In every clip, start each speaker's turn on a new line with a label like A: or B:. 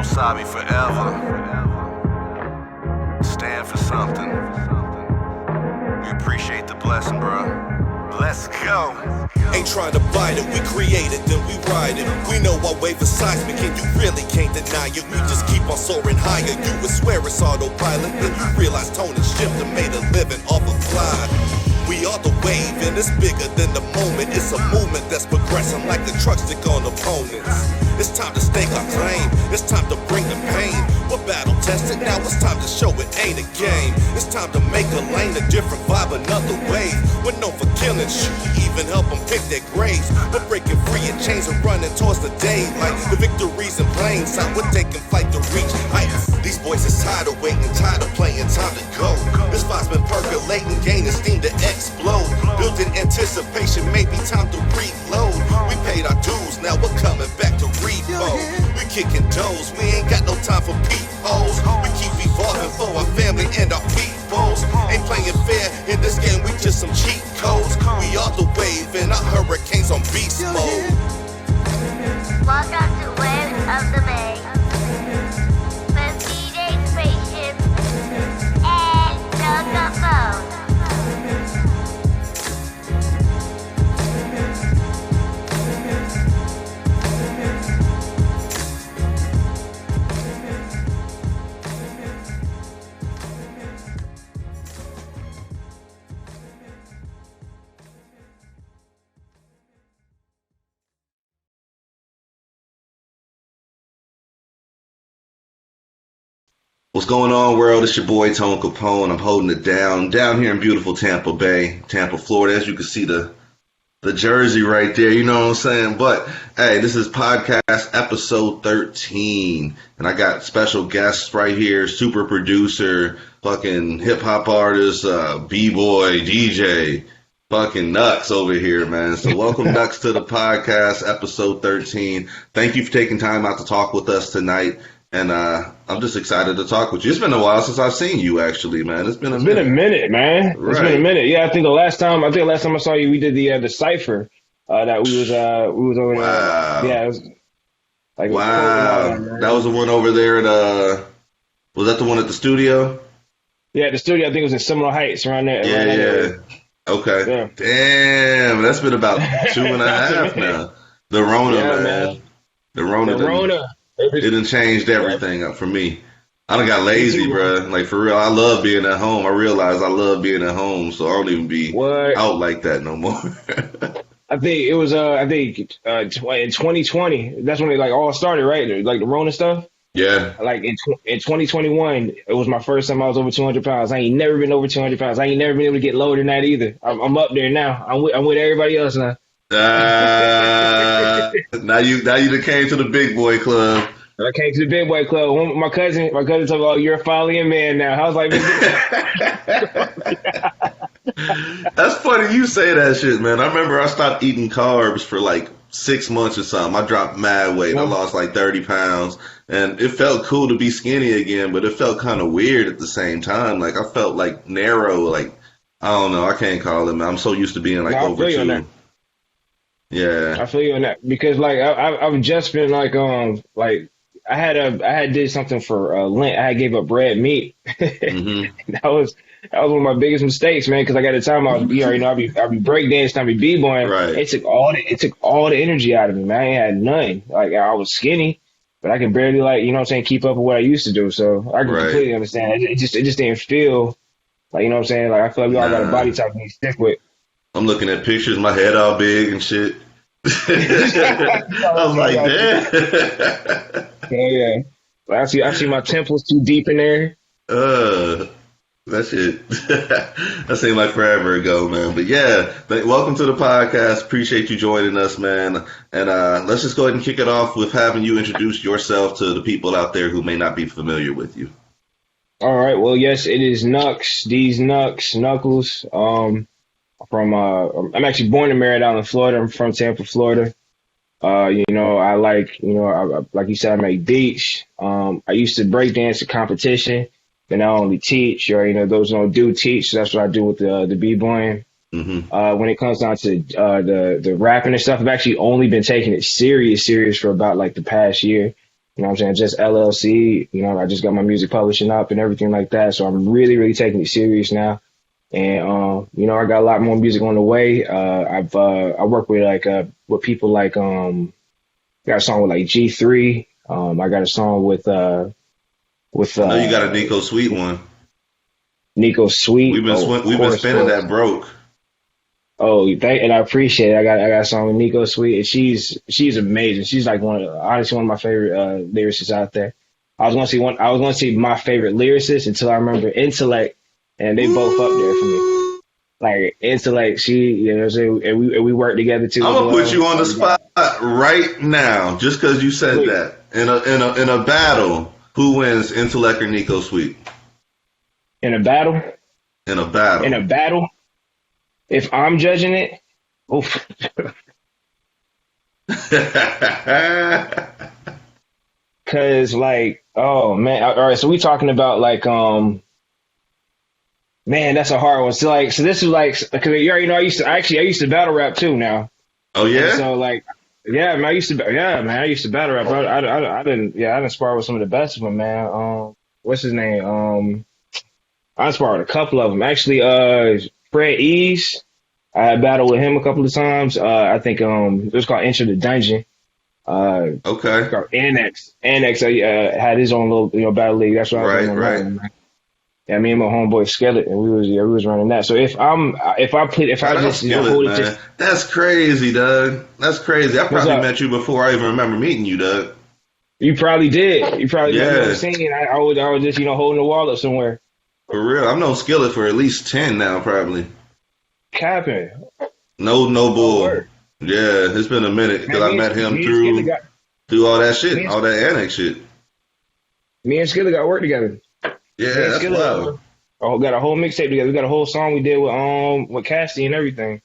A: Wasabi forever. Stand for something. We appreciate the blessing, bro. Let's go.
B: Ain't trying to bite it, we create it, then we ride it. We know our wave is seismic and you really can't deny it. We just keep on soaring higher, you would swear it's autopilot. Then you realize tone and shift and made a living off a fly. We are the wave and it's bigger than the moment. It's a movement that's progressing like the truck stick on opponents. It's time to stake our claim, it's time to bring the pain. We're battle tested, now it's time to show it ain't a game. It's time to make a lane, a different vibe, another wave. We're known for killing, shoot, even help them pick their graves. We're breaking free of chains and running towards the daylight. The victory's in plain sight, we're taking flight to reach heights. These boys is tired of waiting, tired of playing, time to go. This vibe's been percolating, gaining steam to explode. Built in anticipation, maybe time to reload. We paid our dues, now we're coming back to repo. We kicking doors, we ain't got no time for peepholes. We keep evolving for our family and our peoples. Ain't playing fair in this game, we just some cheat codes. We are the wave and our hurricanes on beast mode.
C: Welcome to Wave of the Bay. With DJ Spaceship and Knux Phone.
D: What's going on, world? It's your boy Tone Capone. I'm holding it down here in beautiful Tampa Bay, Tampa, Florida. As you can see the jersey right there, you know what I'm saying? But hey, this is podcast episode 13, and I got special guests right here, super producer, fucking hip hop artist, b-boy, DJ, fucking Knux over here, man. So welcome Knux to the podcast episode 13. Thank you for taking time out to talk with us tonight. And I'm just excited to talk with you. It's been a while since I've seen you, actually, man. It's been a minute,
E: man.
D: Right.
E: It's been a minute. Yeah, I think the last time I saw you, we did the cipher that we was over there. Yeah, it was like
D: wow. That was the one over there at was that the one at the studio?
E: Yeah, the studio. I think it was in Seminole Heights, around there.
D: Yeah. Okay. Yeah. Damn, that's been about 2.5 now. The Rona, man. The Rona. It done changed everything up for me. I done got lazy, bro. Like, for real, I love being at home. I realize I love being at home, so I don't even be out like that no more.
E: I think it was, in 2020, that's when it, like, all started, right? Like, the Rona stuff?
D: Yeah.
E: Like, in 2021, it was my first time I was over 200 pounds. I ain't never been over 200 pounds. I ain't never been able to get lower than that either. I'm up there now. I'm with everybody else now.
D: Now you done came to the big boy club.
E: I came to the big boy club. My cousin told me, "Oh, you're finally a man now." I was like,
D: "That's funny you say that shit, man." I remember I stopped eating carbs for like 6 months or something. I dropped mad weight. I lost like 30 pounds, and it felt cool to be skinny again, but it felt kind of weird at the same time. Like I felt like narrow. Like I don't know. I can't call it, man. I'm so used to being like over 2. Yeah,
E: I feel you on that because like I've just been like I had did something for Lent. I had gave up red meat.
D: Mm-hmm.
E: that was one of my biggest mistakes, man. Because I got the time I'll be breakdancing, I'll be b-boying.
D: Right.
E: It took all the energy out of me, man. I ain't had none. Like I was skinny, but I can barely keep up with what I used to do. So I can completely understand. It just didn't feel like Like I feel like we all got a body type we need to stick with.
D: I'm looking at pictures, my head all big and shit. I was like, damn.
E: Yeah. I see my temples too deep in there.
D: That shit. That seemed like forever ago, man. But yeah, welcome to the podcast. Appreciate you joining us, man. And let's just go ahead and kick it off with having you introduce yourself to the people out there who may not be familiar with you.
E: All right. Well, yes, it is Knux. These Knuckles. I'm actually born and married out in Florida. I'm from Tampa, Florida. I like you said, I make beats. I used to break dance at competition, but I only teach, or, those who don't do teach. So that's what I do with the b-boying.
D: Mm-hmm.
E: When it comes down to the rapping and stuff, I've actually only been taking it serious for about like the past year. You know what I'm saying? Just LLC. You know, I just got my music publishing up and everything like that. So I'm really, really taking it serious now. And you know, I got a lot more music on the way. I work with with people like got a song with like G3. I got a song with
D: I know you got a Nico Sweet one.
E: Nico Sweet.
D: We've been spinning that broke.
E: Oh, and I appreciate it. I got a song with Nico Sweet, and she's amazing. She's like honestly one of my favorite lyricists out there. I was gonna see my favorite lyricist until I remember Intellect, and they both up there for me. Like Intellect, you know what I'm saying, and we work together too.
D: I'm gonna put you on the spot right now, just because you said that in a battle. Who wins, Intellect or Nico Sweet?
E: In a battle.
D: In a battle.
E: If I'm judging it, oof. Cause like, oh man, all right. So we talking about like, man, that's a hard one. So this is like, cause you already know I used to battle rap too now.
D: Oh yeah.
E: And so like, yeah, man, I used to battle rap. I didn't spar with some of the best of them, man. What's his name? I sparred a couple of them actually. Fred Ease, I had battled with him a couple of times. I think it was called Enter the Dungeon.
D: Okay.
E: Called Annex. Had his own little battle league. That's what I was running. Right. Yeah, me and my homeboy Skillet, and we was running that. So if I just hold it, just
D: that's crazy, Doug. That's crazy. I probably met you before I even remember meeting you, Doug.
E: You probably did. You probably did. Singing. I was just holding the wall up somewhere.
D: For real, I've known Skillet for at least 10 now, probably.
E: Capping.
D: No bull. Yeah, it's been a minute because I met him through all that shit, all that Annex shit.
E: Me and Skillet got work together.
D: Yeah, that's wild.
E: Got a whole mixtape together. We got a whole song we did with Cassie and everything.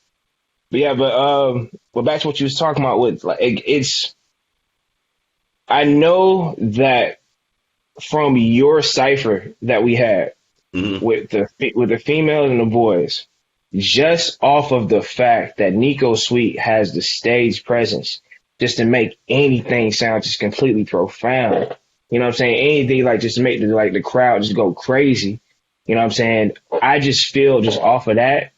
E: But yeah, but back to what you was talking about with like it's. I know that from your cipher that we had. Mm-hmm. with the females and the boys, just off of the fact that Nico Sweet has the stage presence, just to make anything sound just completely profound. You know what I'm saying? Anything like just to make the crowd just go crazy. You know what I'm saying? I just feel just off of that,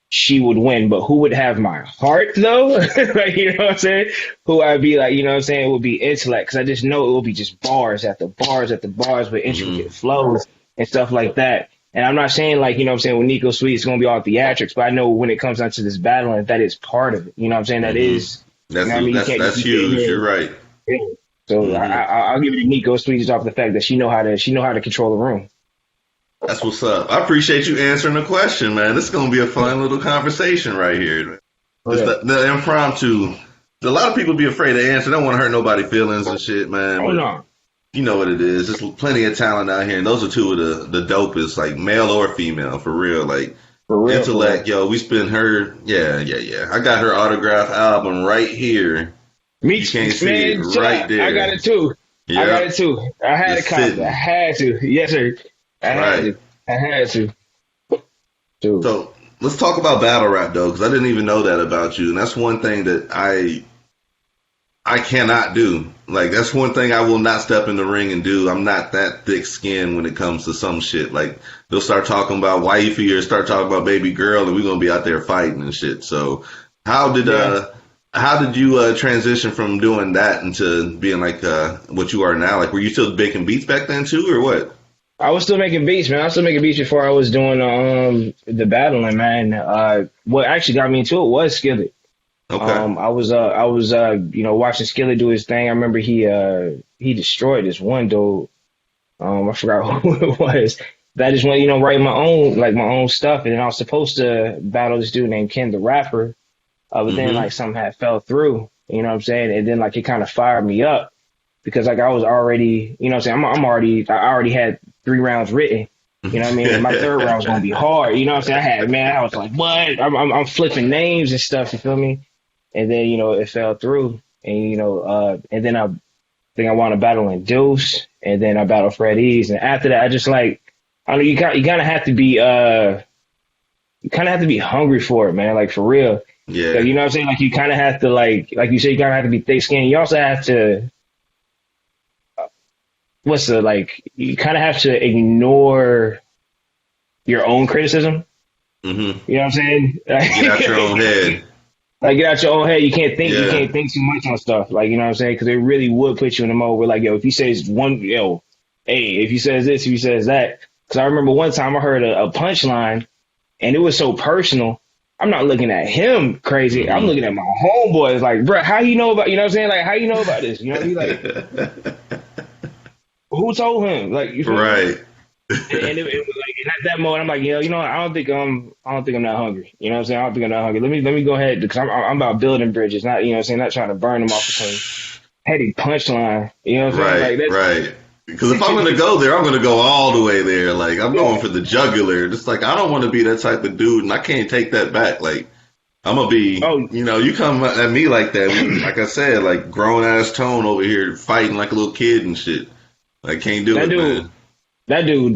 E: she would win. But who would have my heart though? Like, you know what I'm saying? Who I'd be like, you know what I'm saying? It would be Intellect, because I just know it will be just bars after bars after bars with intricate flows and stuff like that. And I'm not saying like, you know what I'm saying, with Nico Sweet, it's going to be all theatrics, but I know when it comes down to this battling, that is part of it. You know what I'm saying? That is.
D: That's huge. You're right.
E: So I'll give it to Nico Sweet just off the fact that she know how to control the room.
D: That's what's up. I appreciate you answering the question, man. This is going to be a fun little conversation right here. The impromptu. A lot of people be afraid to answer. They don't want to hurt nobody's feelings and shit, man.
E: Oh, no.
D: You know what it is. There's plenty of talent out here, and those are two of the dopest, like male or female, for real. Like Intellect, yo, we spin her. Yeah. I got her autograph album right here.
E: Me,
D: you can't see it right there.
E: I got it too.
D: Yep.
E: I got it too. I had a copy. I had to. Yes, sir. I had to. Dude.
D: So let's talk about battle rap though, because I didn't even know that about you, and that's one thing that I cannot do. Like, that's one thing I will not step in the ring and do. I'm not that thick skinned when it comes to some shit. Like, they'll start talking about wifey or start talking about baby girl, and we're going to be out there fighting and shit. So how did you transition from doing that into being like what you are now? Like, were you still making beats back then too, or what?
E: I was still making beats, man. I was still making beats before I was doing the battling, man. What actually got me into it was Skillet.
D: Okay.
E: I was watching Skillet do his thing. I remember he destroyed this one dude. I forgot who it was. That is when, writing my own stuff. And then I was supposed to battle this dude named Ken the Rapper. But then like something had fell through, you know what I'm saying? And then like it kind of fired me up because like I was already, you know what I'm saying? I already had 3 rounds written. You know what I mean? And my third round was going to be hard. You know what I'm saying? I was like, what? I'm flipping names and stuff. You feel me? And then, it fell through. And, and then I think I wound up battling Deuce. And then I battled Fred Ease. And after that, I just like, I don't know, you kind of have to be, hungry for it, man. Like, for real.
D: Yeah.
E: Like, you know what I'm saying? Like, you kind of have to, like you said, you kind of have to be thick skinned. You also have to, what's the like? You kind of have to ignore your own criticism.
D: Mm-hmm.
E: You know what I'm saying?
D: Get out your own head.
E: Like, get out your own head. You can't think.
D: Yeah.
E: You can't think too much on stuff. Like, you know what I'm saying? Because it really would put you in a mode where, like, yo, if he says one, yo, hey, if he says this, if he says that. Because I remember one time I heard a punchline, and it was so personal. I'm not looking at him crazy.
D: Mm-hmm.
E: I'm looking at my homeboys. Like, bro, how you know about? You know what I'm saying? Like, how you know about this? You know, he like, who told him? Like, you feel me?
D: Right.
E: And it was like, and at that moment, I'm like, you know, I don't think I'm not hungry. You know what I'm saying? I don't think I'm not hungry. Let me go ahead because I'm about building bridges, not, you know what I'm saying, not trying to burn them off with some petty punchline. You know what I'm saying?
D: Right.
E: Like,
D: Right. Because if I'm going to go there, I'm going to go all the way there. Like, I'm going for the jugular. Just like, I don't want to be that type of dude, and I can't take that back. Like, I'm going to be, you know, you come at me like that. Like I said, like, grown-ass Tone over here fighting like a little kid and shit. I can't do it, man.
E: That dude,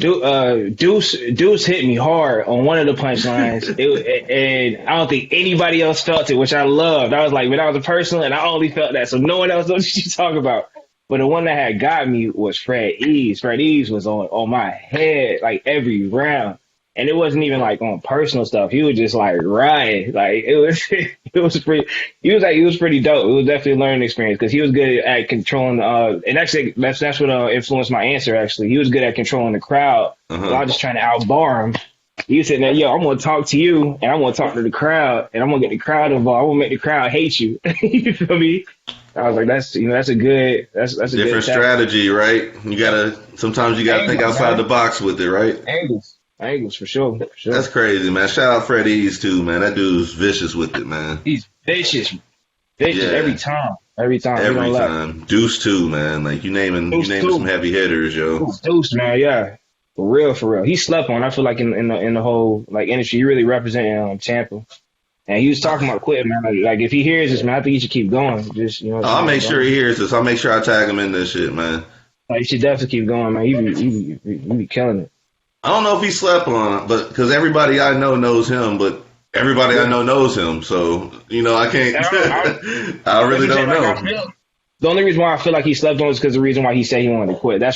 E: Deuce hit me hard on one of the punchlines, and I don't think anybody else felt it, which I loved. I was like, man, that was a personal, and I only felt that, so no one else knows what you talk about. But the one that had got me was Fred Eves. Fred Eves was on my head like every round, and it wasn't even like on personal stuff. He was just like riding, like it was pretty. He was pretty dope. It was definitely a learning experience because he was good at controlling. And actually, that's what influenced my answer. Actually, he was good at controlling the crowd.
D: Uh-huh.
E: So I was just trying to outbar him. He was sitting there, yo, I'm gonna talk to you, and I'm gonna talk to the crowd, and I'm gonna get the crowd involved. I'm gonna make the crowd hate you. You feel me? I was like, that's a good different
D: good strategy, right? Sometimes you gotta think outside the box with it, right?
E: Angles for sure.
D: That's crazy, man. Shout out Fred Eves too, man. That dude's vicious with it, man.
E: He's vicious
D: Yeah.
E: every time.
D: Every time. Deuce too, man. Like you naming some heavy hitters, yo.
E: Deuce, man, yeah. For real. He slept on. I feel like in the whole like industry, he really represented Tampa. And he was talking about quitting, man. Like if he hears this, man, I think he should keep going. Just
D: I'll make sure he hears this. I'll make sure I tag him in this shit, man.
E: Like, he should definitely keep going, man. He be killing it.
D: I don't know if he slept on, but because everybody I know knows him, but everybody I know knows him, so I can't. I really don't know.
E: The only reason why I feel like he slept on is because the reason why he said he wanted to quit. I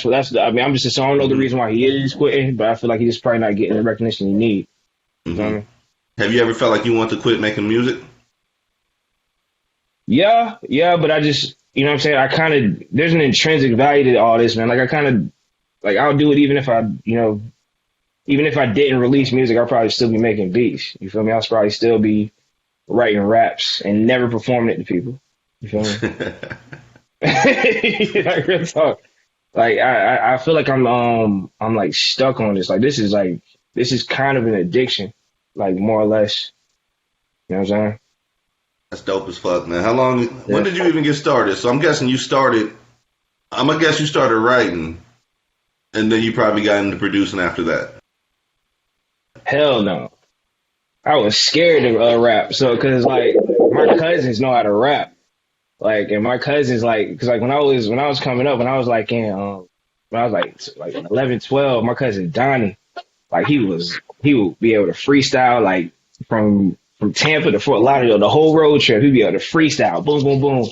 E: mean, I'm just assuming I don't know the reason why he is quitting, but I feel like he's just probably not getting the recognition he needs.
D: Mm-hmm.
E: You know what I mean?
D: Have you ever felt like you want to quit making music?
E: Yeah, but I just, you know what I'm saying? I kind of, there's an intrinsic value to all this, man. Like, I kind of, like, I'll do it even if I didn't release music, I'll probably still be making beats. You feel me? I'll probably still be writing raps and never performing it to people. You feel me? Like, real talk. Like, I feel like I'm like stuck on this. Like, this is kind of an addiction, like, more or less. You know what I'm saying?
D: That's dope as fuck, man. When did you even get started? So I'm guessing you started writing, and then you probably got into producing after that.
E: Hell no. I was scared to rap. So, cause like my cousins know how to rap. Like, and my cousins cause like when I was coming up, when I was like when I was like 11, 12, my cousin Donnie, like he would be able to freestyle like from Tampa to Fort Lauderdale, the whole road trip. He'd be able to freestyle, boom, boom, boom,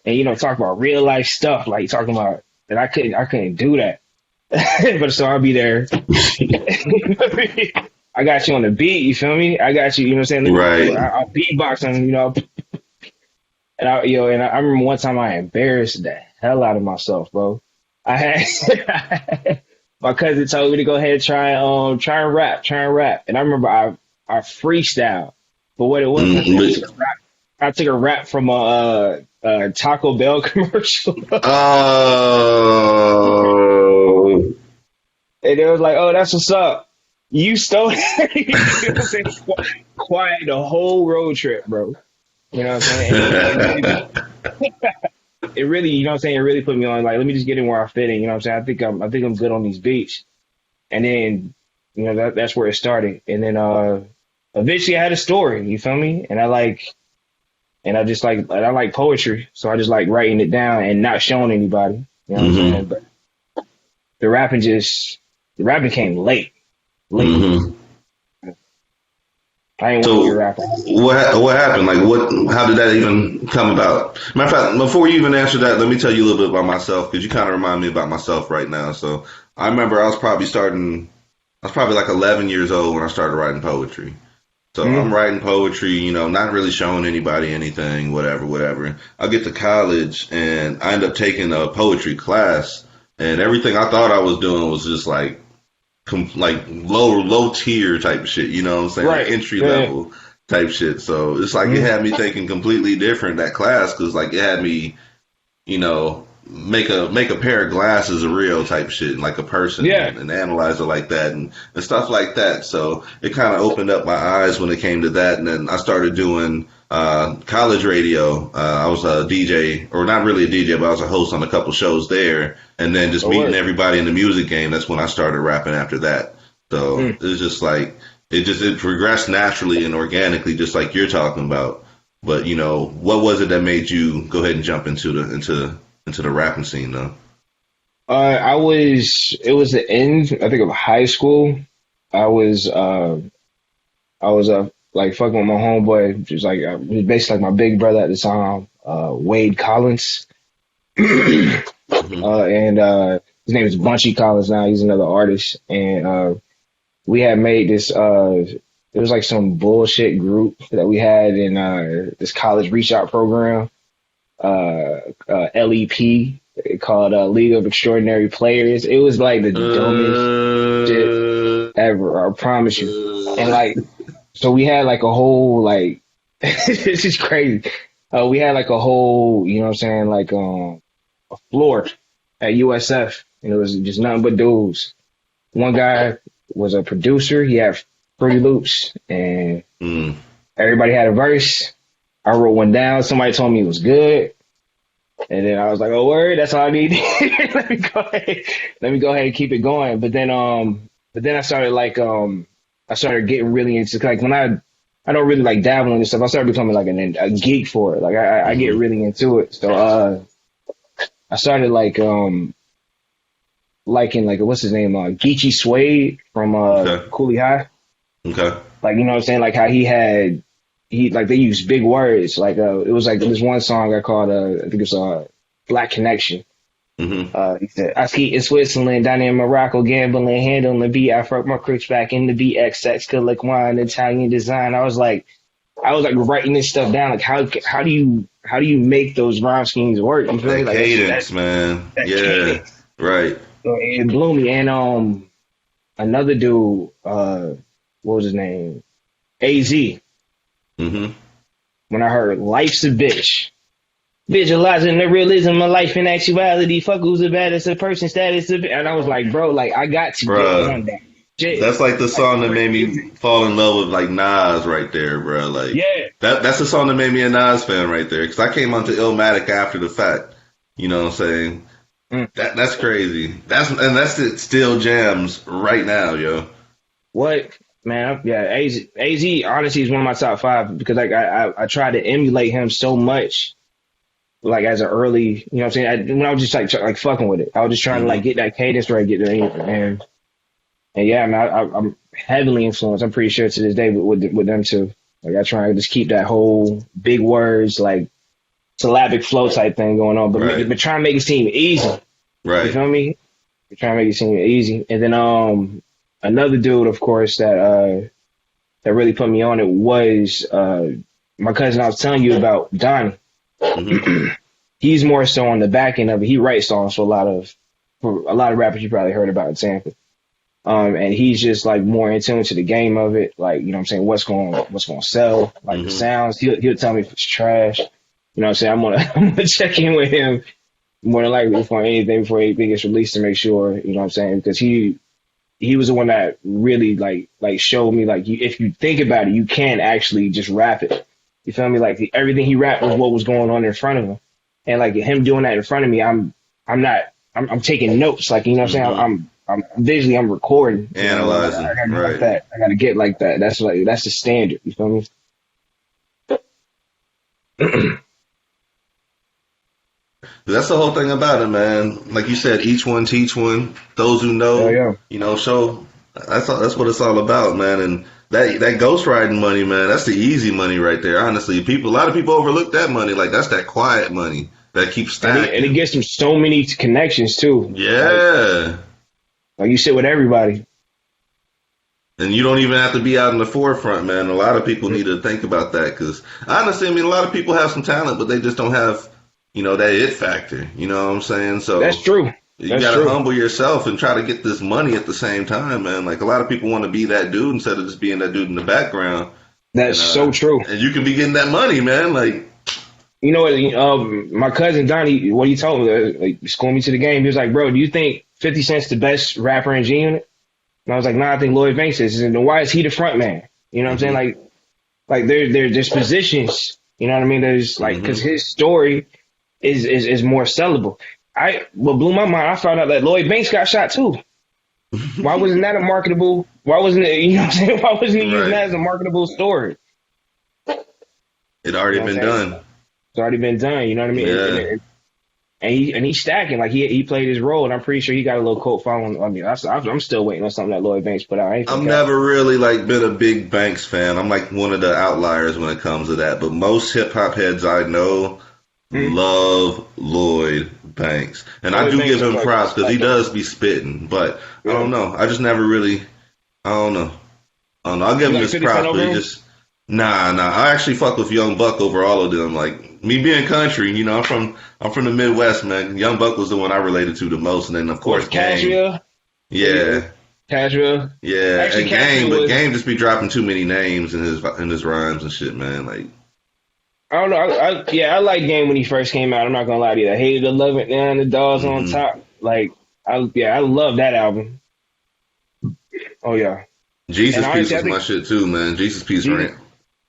E: and talk about real life stuff, like talking about that. I couldn't do that, but so I'll be there. I got you on the beat, you feel me? I got you, you know what I'm saying?
D: Right.
E: I'll beatbox on, and I remember one time I embarrassed the hell out of myself, bro. I had my cousin told me to go ahead and try and rap, and I remember I freestyle, but what it was, I took a rap from a Taco Bell commercial.
D: Oh.
E: And it was like, oh, that's what's up. You stole it. You know what I'm saying? Quiet the whole road trip, bro. You know what I'm saying? It really, you know what I'm saying? It really put me on, like, let me just get in where I fit in. You know what I'm saying? I think I'm good on these beats. And then, that's where it started. And then eventually I had a story, you feel me? And I like poetry. So I just like writing it down and not showing anybody. You know what I'm saying? But the rapping came late.
D: Mm-hmm.
E: I ain't want to be a
D: So
E: rapper.
D: what happened? Like how did that even come about? Matter of fact, before you even answer that, let me tell you a little bit about myself because you kind of remind me about myself right now. So I remember I was probably like 11 years old when I started writing poetry. So I'm writing poetry, not really showing anybody anything, whatever. I get to college and I end up taking a poetry class, and everything I thought I was doing was just like low tier type shit. You know what I'm saying?
E: Right.
D: Like entry
E: Yeah.
D: level type shit. So it's like it had me thinking completely different that class because like it had me, make a pair of glasses a real type shit, like a person,
E: Yeah.
D: and analyze it like that and stuff like that. So it kind of opened up my eyes when it came to that. And then I started doing college radio. I was a DJ, or not really a DJ, but I was a host on a couple shows there. And then just meeting everybody in the music game. That's when I started rapping after that. So it was just like it progressed naturally and organically, just like you're talking about. But what was it that made you go ahead and jump into the rapping scene though?
E: It was the end, I think, of high school. I was like fucking with my homeboy, just like, he was basically like my big brother at the time, Wade Collins. And his name is Bunchy Collins now. He's another artist. And we had made this, it was like some bullshit group that we had in this college reach out program, LEP, called League of Extraordinary Players. It was like the dumbest shit ever, I promise you. And like, so we had like a whole, like, this is crazy. We had like a whole, you know what I'm saying, like a floor at USF, and it was just nothing but dudes. One guy was a producer. He had Fruity Loops, and everybody had a verse. I wrote one down. Somebody told me it was good. And then I was like, oh, word, that's all I need. Let me go ahead and keep it going. But then I started I started getting really into, like, when I don't really like dabbling in stuff. I started becoming like a geek for it. Like I get really into it. So I started liking, like, what's his name? Geechee Suede from Cooley High.
D: Okay.
E: Like, you know what I'm saying? Like how they use big words. Like it was like this one song I called I think it's Black Connection. He said, I ski in Switzerland, down in Morocco, gambling, handling the beat. I fuck my crooks back in the BXX, collect wine, Italian design. I was like writing this stuff down. Like how do you make those rhyme schemes work? You feel me?
D: That
E: like,
D: cadence, man. Yeah.
E: Cadence.
D: Right.
E: So it blew me. And another dude, what was his name? AZ. When I heard Life's a Bitch, visualizing the realism of life and actuality, fuck who's the baddest, a person status, and I was like, bro, like I got to get on that shit.
D: That's like the song that made me fall in love with like Nas right there, bro. Like,
E: yeah,
D: that's the song that made me a Nas fan right there. Because I came onto Illmatic after the fact. You know what I'm saying? That's crazy. That's it. Still jams right now, yo.
E: What? Man, yeah, AZ honestly is one of my top 5 because like I tried to emulate him so much, like as an early, you know what I'm saying? When I was just like fucking with it, I was just trying to like get that cadence right, get there, and yeah, man, I'm heavily influenced. I'm pretty sure to this day with them too. Like I try to just keep that whole big words, like syllabic flow type thing going on, but try and make it seem easy.
D: Right.
E: You feel me? Try and make it seem easy, and then another dude, of course, that really put me on it was my cousin I was telling you about, Donnie. He's more so on the back end of it. He writes songs for a lot of rappers you probably heard about in Tampa. And he's just like more in tune to the game of it, like, you know what I'm saying, what's going to sell, like the sounds. He'll tell me if it's trash. You know what I'm saying? I'm gonna check in with him more than likely before anything gets released to make sure, you know what I'm saying, because he was the one that really like showed me, like, if you think about it, you can actually just rap it. You feel me? Like everything he rapped was what was going on in front of him, and like him doing that in front of me, I'm taking notes. Like, you know what I'm saying? I'm visually, I'm recording,
D: analyzing.
E: I gotta
D: right.
E: like that. I gotta get like that. That's the standard. You feel me?
D: That's the whole thing about it, man. Like you said, each one teach one. Those who know,
E: yeah.
D: show. That's what it's all about, man. And that ghost riding money, man, that's the easy money right there. Honestly, a lot of people overlook that money. Like that's that quiet money that keeps stacking.
E: And it gets them so many connections too.
D: Yeah.
E: Like you sit with everybody.
D: And you don't even have to be out in the forefront, man. A lot of people need to think about that because honestly, I mean, a lot of people have some talent, but they just don't have, that it factor. You know what I'm saying? So
E: That's true.
D: you
E: That's
D: got to
E: true.
D: humble yourself and try to get this money at the same time, man. Like a lot of people want to be that dude instead of just being that dude in the background.
E: That's so true.
D: And you can be getting that money, man. Like,
E: you know what? My cousin Donnie, what he told me, like, schooling me to the game. He was like, "Bro, do you think 50 Cent's the best rapper in G Unit?" And I was like, "Nah, I think Lloyd Banks is." And then why is he the front man? You know what I'm saying? Like there's positions. You know what I mean? There's like because his story is more sellable. What blew my mind, I found out that Lloyd Banks got shot too. Why wasn't that a marketable? Why wasn't it? You know what I'm saying? Why wasn't he using that as a marketable story?
D: It already been done.
E: It's already been done. You know what I mean?
D: Yeah.
E: And he's stacking. Like he played his role, and I'm pretty sure he got a little cult following. I mean, I'm still waiting on something that Lloyd Banks put out.
D: I've never really been a big Banks fan. I'm like one of the outliers when it comes to that. But most hip hop heads I know love Lloyd Banks, and I do give him props because he does be spitting. But I don't know. I just never really. I don't know. I'll give him his props, but he just. Nah. I actually fuck with Young Buck over all of them. Like me being country, I'm from the Midwest, man. Young Buck was the one I related to the most, and then of course
E: Cashville.
D: Yeah.
E: Cashville.
D: Yeah,
E: Actually,
D: and Game just be dropping too many names in his rhymes and shit, man. Like
E: I don't know. I liked Game when he first came out. I'm not gonna lie to you. I hated the Love It Now and the Dogs on Top. Like I love that album. Oh yeah.
D: Jesus Piece was my shit too, man. Jesus Piece rant.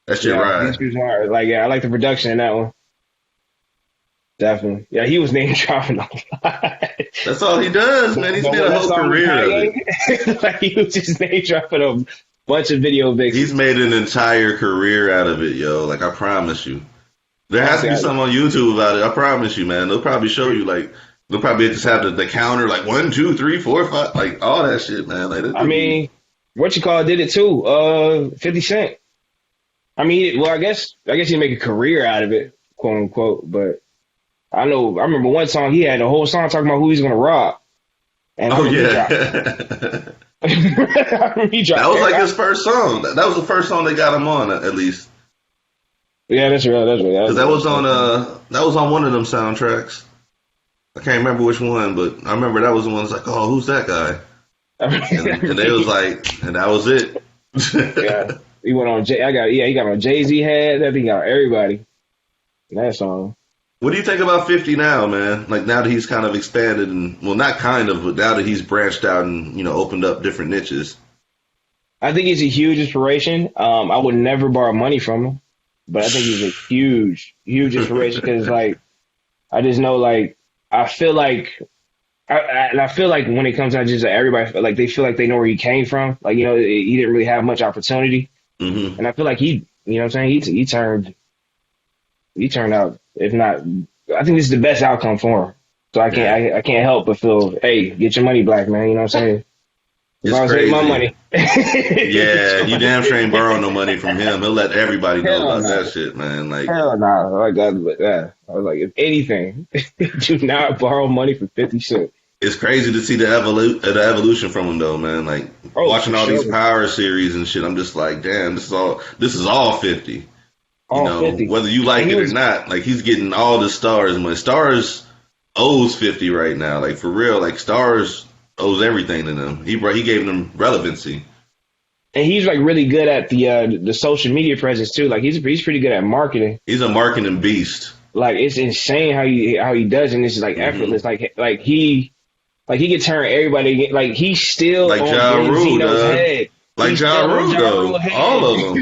D: That shit right.
E: Like I like the production in that one. Definitely. Yeah, he was name dropping a lot.
D: That's all he does, man. He's made a whole career of it.
E: Like he was just name dropping a bunch of video vixens.
D: He's made an entire career out of it, yo. Like I promise you. There has to be something on YouTube about it. I promise you, man. They'll probably show you they'll probably just have the counter 1, 2, 3, 4, 5, all that shit, man. I mean,
E: what you call it did it too. 50 Cent. I mean, I guess he make a career out of it, quote unquote. But I remember one song he had a whole song talking about who he's gonna rob. And
D: that was like his first song. That was the first song they got him on, at least.
E: Yeah, that's right.
D: Because that was on one of them soundtracks. I can't remember which one, but I remember that was the one that's like, oh, who's that guy? And they was like, and that was it.
E: Yeah. He went on he got on Jay-Z head, that thing got everybody. That song.
D: What do you think about 50 now, man? Like now that he's kind of expanded and not kind of, but now that he's branched out and, opened up different niches.
E: I think he's a huge inspiration. I would never borrow money from him, but I think he's a huge, huge inspiration because I just know I feel like when it comes down to just everybody, they feel like they know where he came from. He didn't really have much opportunity. Mm-hmm. And I feel like he turned out, if not, I think this is the best outcome for him. So I can't help but feel, hey, get your money, black man. You know what I'm saying?
D: It's crazy.
E: My money.
D: Yeah, you damn sure ain't borrow no money from him. He'll let everybody know about that shit, man.
E: Hell no. I was like, if anything, do not borrow money from 50 Cent.
D: It's crazy to see the evolution from him, though, man. Watching all these Power series and shit, I'm just like, damn, this is all 50.
E: All 50.
D: Whether you like it or not, he's getting all the stars. And when Stars owes 50 right now, for real, Stars owes everything to them. He gave them relevancy.
E: And he's really good at the social media presence too. He's pretty good at marketing.
D: He's a marketing beast.
E: It's insane how he does, and it's effortless. He can turn everybody. He's still on
D: Ja Rule,
E: head.
D: Ja Rule, though. All of them.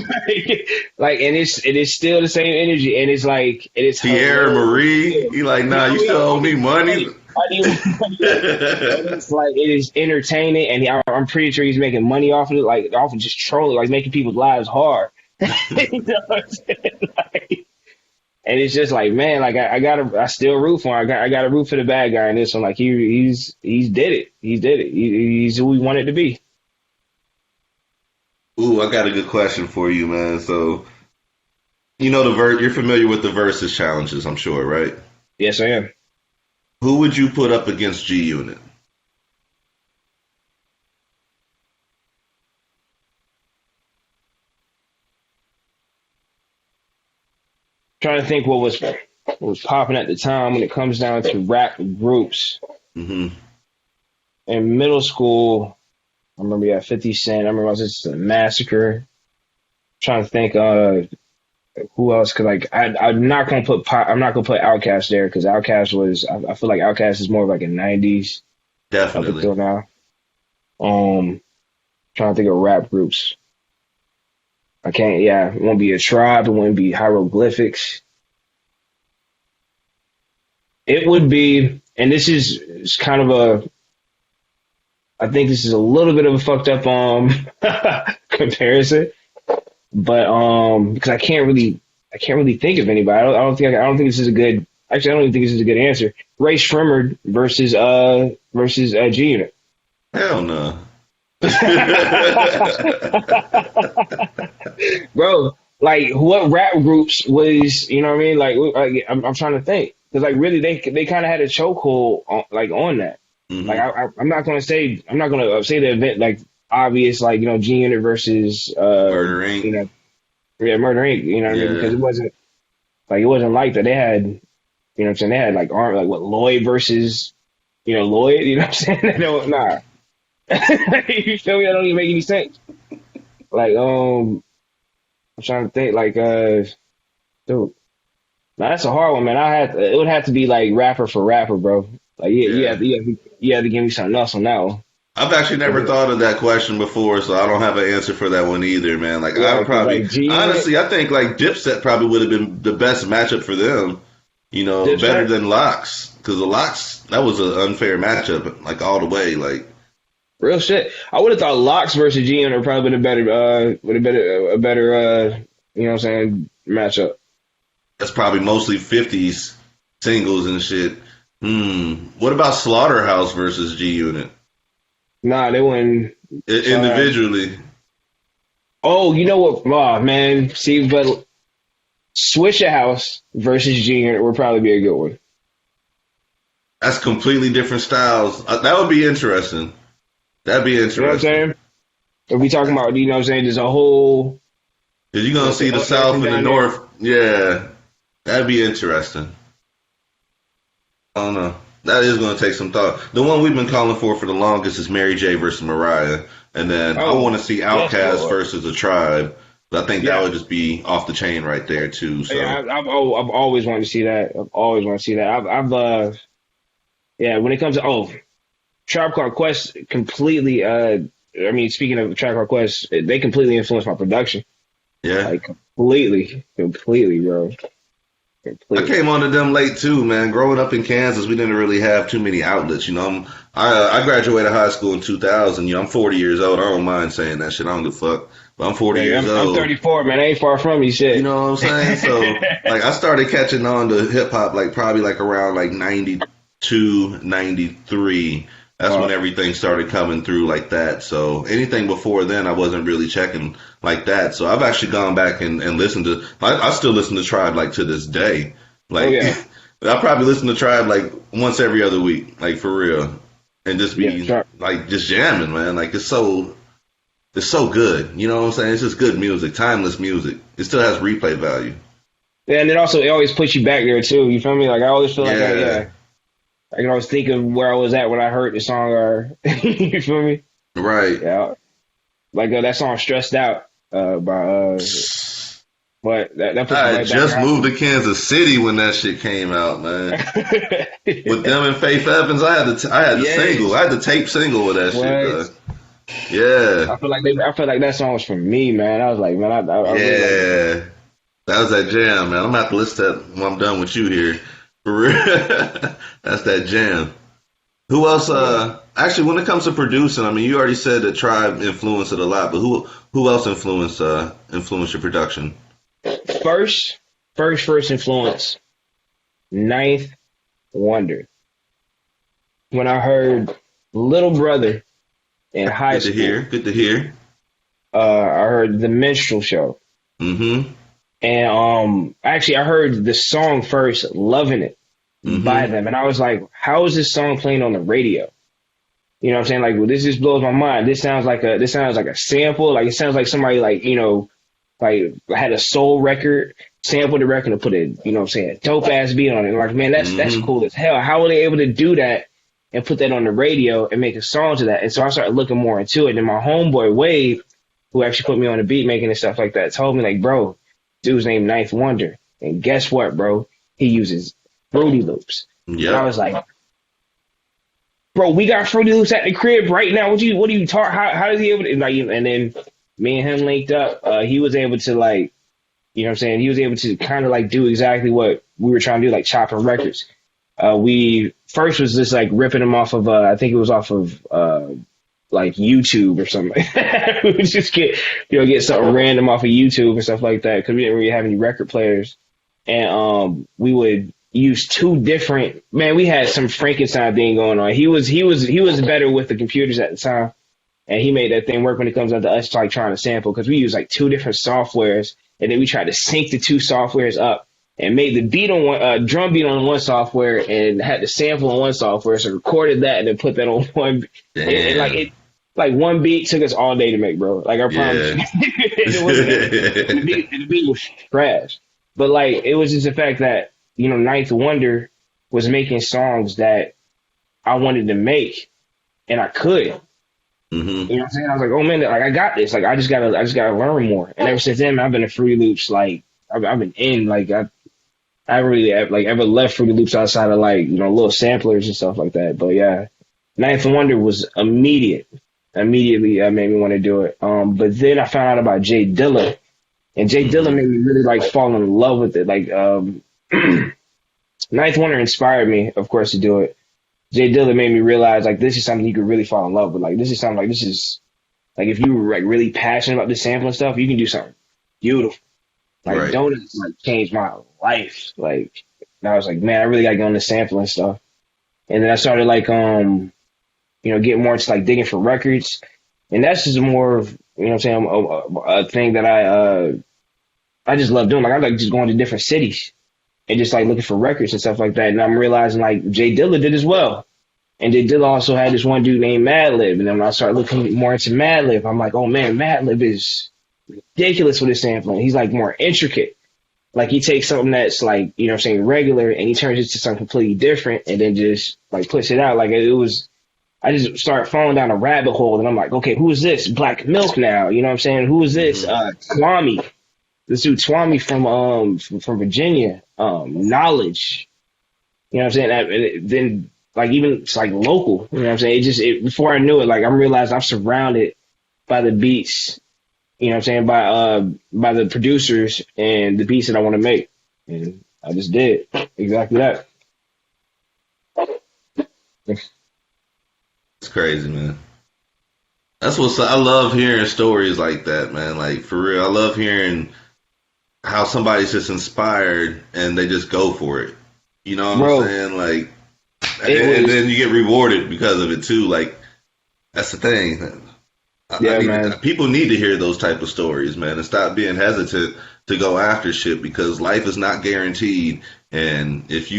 E: And it is still the same energy, and it's
D: Tierra Marie. He nah, you still owe me money.
E: It is entertaining, and I'm pretty sure he's making money off of it, off of just trolling, making people's lives hard. You know what I'm saying? And it's just man, I still root for him. I got to root for the bad guy in this one. He's did it. He's who he wanted to be.
D: Ooh, I got a good question for you, man. So, you know you're familiar with the versus challenges, I'm sure, right?
E: Yes, I am.
D: Who would you put up against G Unit?
E: Trying to think what was popping at the time when it comes down to rap groups.
D: Hmm.
E: In middle school, I remember you had 50 Cent. I remember I was just a massacre. Trying to think who else? Cause like I'm not gonna put I'm not gonna put Outkast there because Outkast was I feel like Outkast is more of like a '90s up
D: Definitely.
E: until now. Trying to think of rap groups. I can't. Yeah, it won't be a tribe. It won't be hieroglyphics. It would be, and this is it's kind of a. I think this is a little bit of a fucked up comparison, but because I can't really think of anybody. I don't think this is a good. Actually, I don't even think this is a good answer. Ray Shrimmer versus G Unit.
D: Hell no.
E: Bro, like what rap groups was, you know what I mean? I'm trying to think because like really they kind of had a chokehold on that. Like
D: Hmm.
E: I'm not gonna say the event like obvious like G Unit versus
D: Murder Inc.
E: yeah Murder Inc. You know what I mean? Because
D: Yeah.
E: it wasn't like that. They had what I'm saying, they had like arm like what Lloyd versus Lloyd. You know what I'm saying? They don't nah. You feel me? That don't even make any sense. Like I'm trying to think like dude. Now that's a hard one, man. It would have to be like rapper for rapper, bro. Like
D: Yeah.
E: you have to give me something else on that one.
D: I've actually never thought of that question before, so I don't have an answer for that one either, man. Like I
E: Yeah,
D: would
E: because
D: probably,
E: like G Unit,
D: honestly, I think like Dipset probably would have been the best matchup for them. Better
E: Dipset,
D: than Locks, because the Locks that was an unfair matchup, like all the way. Like
E: real shit. I would have thought Locks versus G Unit would probably been a better would have been a better you know what I'm saying matchup.
D: that's probably mostly '50s singles and shit. What about Slaughterhouse versus G Unit?
E: Nah, they wouldn't.
D: Individually,
E: Oh, you know what? Oh man, see, but Swisher House versus G Unit would probably be a good one.
D: that's completely different styles. That would be interesting. That'd be
E: You know what I'm
D: interesting.
E: saying? If we talking about, you know what I'm saying, there's a whole,
D: Cause you're gonna see the
E: up
D: South
E: north and
D: and the
E: down there.
D: North. Yeah, that'd be interesting. I don't know. That is gonna take some thought. The one we've been calling for the longest is Mary J versus Mariah, and then I
E: Oh,
D: want to see
E: yes,
D: Outkast
E: Lord.
D: versus a Tribe. But I think that
E: Yeah.
D: would just be off the chain right there too.
E: Yeah,
D: So
E: I've always wanted to see that. I've always wanted to see that. Yeah, when it comes to, Tribe Called Quest completely, I mean, speaking of Tribe Called Quest, they completely influenced my production.
D: yeah,
E: Like, completely, bro.
D: I
E: Completely.
D: came onto them late too, man. Growing up in Kansas, we didn't really have too many outlets. I graduated high school in 2000. I'm 40 years old. I don't mind saying that shit. I don't give a fuck. But I'm 40
E: Yeah,
D: years
E: I'm
D: old.
E: 34, man. I ain't far from you,
D: You
E: shit.
D: know what I'm saying? So like I started catching on to hip hop like probably like around like 92, 93. That's when
E: Uh,
D: everything started coming through like that. So anything before then I wasn't really checking like that. So I've actually gone back and listened to I still listen to Tribe like to this day.
E: oh,
D: Like
E: yeah.
D: I probably listen to Tribe like once every other week, like for real. And just
E: Yeah,
D: be like just jamming, man. Like it's so good. You know what I'm saying? It's just good music, timeless music. It still has replay value.
E: Yeah, and it always puts you back there, too. You feel me? Like, I always feel like,
D: Yeah,
E: I can always think of where I was at when I heard the song, or, you feel me?
D: right.
E: Yeah. Like that song "Stressed Out" by but that puts me
D: I had
E: right back in
D: just
E: high
D: moved
E: school.
D: to Kansas City when that shit came out, man. With them and Faith Evans, I had the single,
E: Yes.
D: I had the tape single with that shit,
E: What?
D: dog. Yeah,
E: I feel like that song was for me, man. I was like, man, I really like that song.
D: yeah. That was that jam, man. I'm gonna have to listen to that when I'm done with you here. For real. That's that jam. Who else?
E: Yeah.
D: Actually, when it comes to producing, I mean, you already said that Tribe influenced it a lot, but who else influenced your production?
E: First, first influence, Ninth Wonder. When I heard Little Brother in high
D: Good to
E: school,
D: hear. Good to hear.
E: I heard the Minstrel Show,
D: Mm-hmm.
E: and actually I heard the song first, "Loving It" by
D: Mm-hmm.
E: them, and I was like, how is this song playing on the radio? You know what I'm saying? Like, well, this just blows my mind. This sounds like a sample. Like, it sounds like somebody, like, like had a soul record, sampled the record and put a, what I'm saying, a dope ass beat on it. Like, man, that's
D: Mm-hmm.
E: cool as hell. How were they able to do that and put that on the radio and make a song to that? And so I started looking more into it. And my homeboy Wave, who actually put me on the beat making and stuff like that, told me, like, bro, dude's named Ninth Wonder. And guess what, bro? He uses Fruity Loops. And I
D: Yep.
E: was like, bro, we got Fruity Loops at the crib right now. What are you talking? How is he able to, like, and then me and him linked up. He was able to, like, you know what I'm saying? He was able to kind of like do exactly what we were trying to do, like chopping records. We first was just like ripping them off of, I think it was off of like YouTube or something like that. We would just get something random off of YouTube and stuff like that because we didn't really have any record players. And we would use two different, man, we had some Frankenstein thing going on. He was better with the computers at the time. And he made that thing work when it comes down to us like trying to sample because we use like two different softwares, and then we tried to sync the two softwares up and made the beat on one drum beat on one software and had the sample on one software. So recorded that and then put that on one. Like one beat took us all day to make, bro. Like I promise
D: Yeah.
E: you, the beat was trash. But like it was just the fact that Ninth Wonder was making songs that I wanted to make, and I could.
D: Mm-hmm.
E: You know what I'm saying? I was like, oh man, like I got this. Like I just gotta learn more. And ever since then, man, I've been in Fruity Loops. Like I've been in. Like I haven't really ever left Fruity Loops outside of like little samplers and stuff like that. But yeah, Ninth Wonder was immediately made me want to do it. But then I found out about Jay Dilla, and Jay Dilla made me really like fall in love with it. Like Ninth Wonder inspired me, of course, to do it. Jay Dilla made me realize like this is something you could really fall in love with. Like this is something like if you were like really passionate about this sampling stuff, you can do something beautiful. Like
D: Right.
E: Donuts like changed my life. Like and I was like, man, I really gotta get on this sampling stuff. And then I started like getting more into like digging for records. And that's just more of what I'm saying, a thing that I just love doing. Like I like just going to different cities and just like looking for records and stuff like that. And I'm realizing like Jay Dilla did as well. And Jay Dilla also had this one dude named Madlib. And then when I started looking more into Madlib, I'm like, oh man, Madlib is ridiculous with his sampling. He's like more intricate. Like he takes something that's like, regular and he turns it to something completely different and then just like puts it out. Like I just started falling down a rabbit hole and I'm like, okay, who is this? Black Milk now. You know what I'm saying? Who is this? Swami. This dude Swami from Virginia. Knowledge. You know what I'm saying? And then like even it's like local. You know what I'm saying? Before I knew it, like I'm realized I'm surrounded by the beats. You know what I'm saying? By the producers and the beats that I want to make. And I just did exactly that.
D: It's crazy, man. That's I love hearing stories like that, man. Like for real, I love hearing how somebody's just inspired and they just go for it. You know what
E: Bro,
D: I'm saying? Like, and then you get rewarded because of it too. Like that's the thing.
E: Yeah, man.
D: People need to hear those type of stories, man, and stop being hesitant to go after shit because life is not guaranteed. And if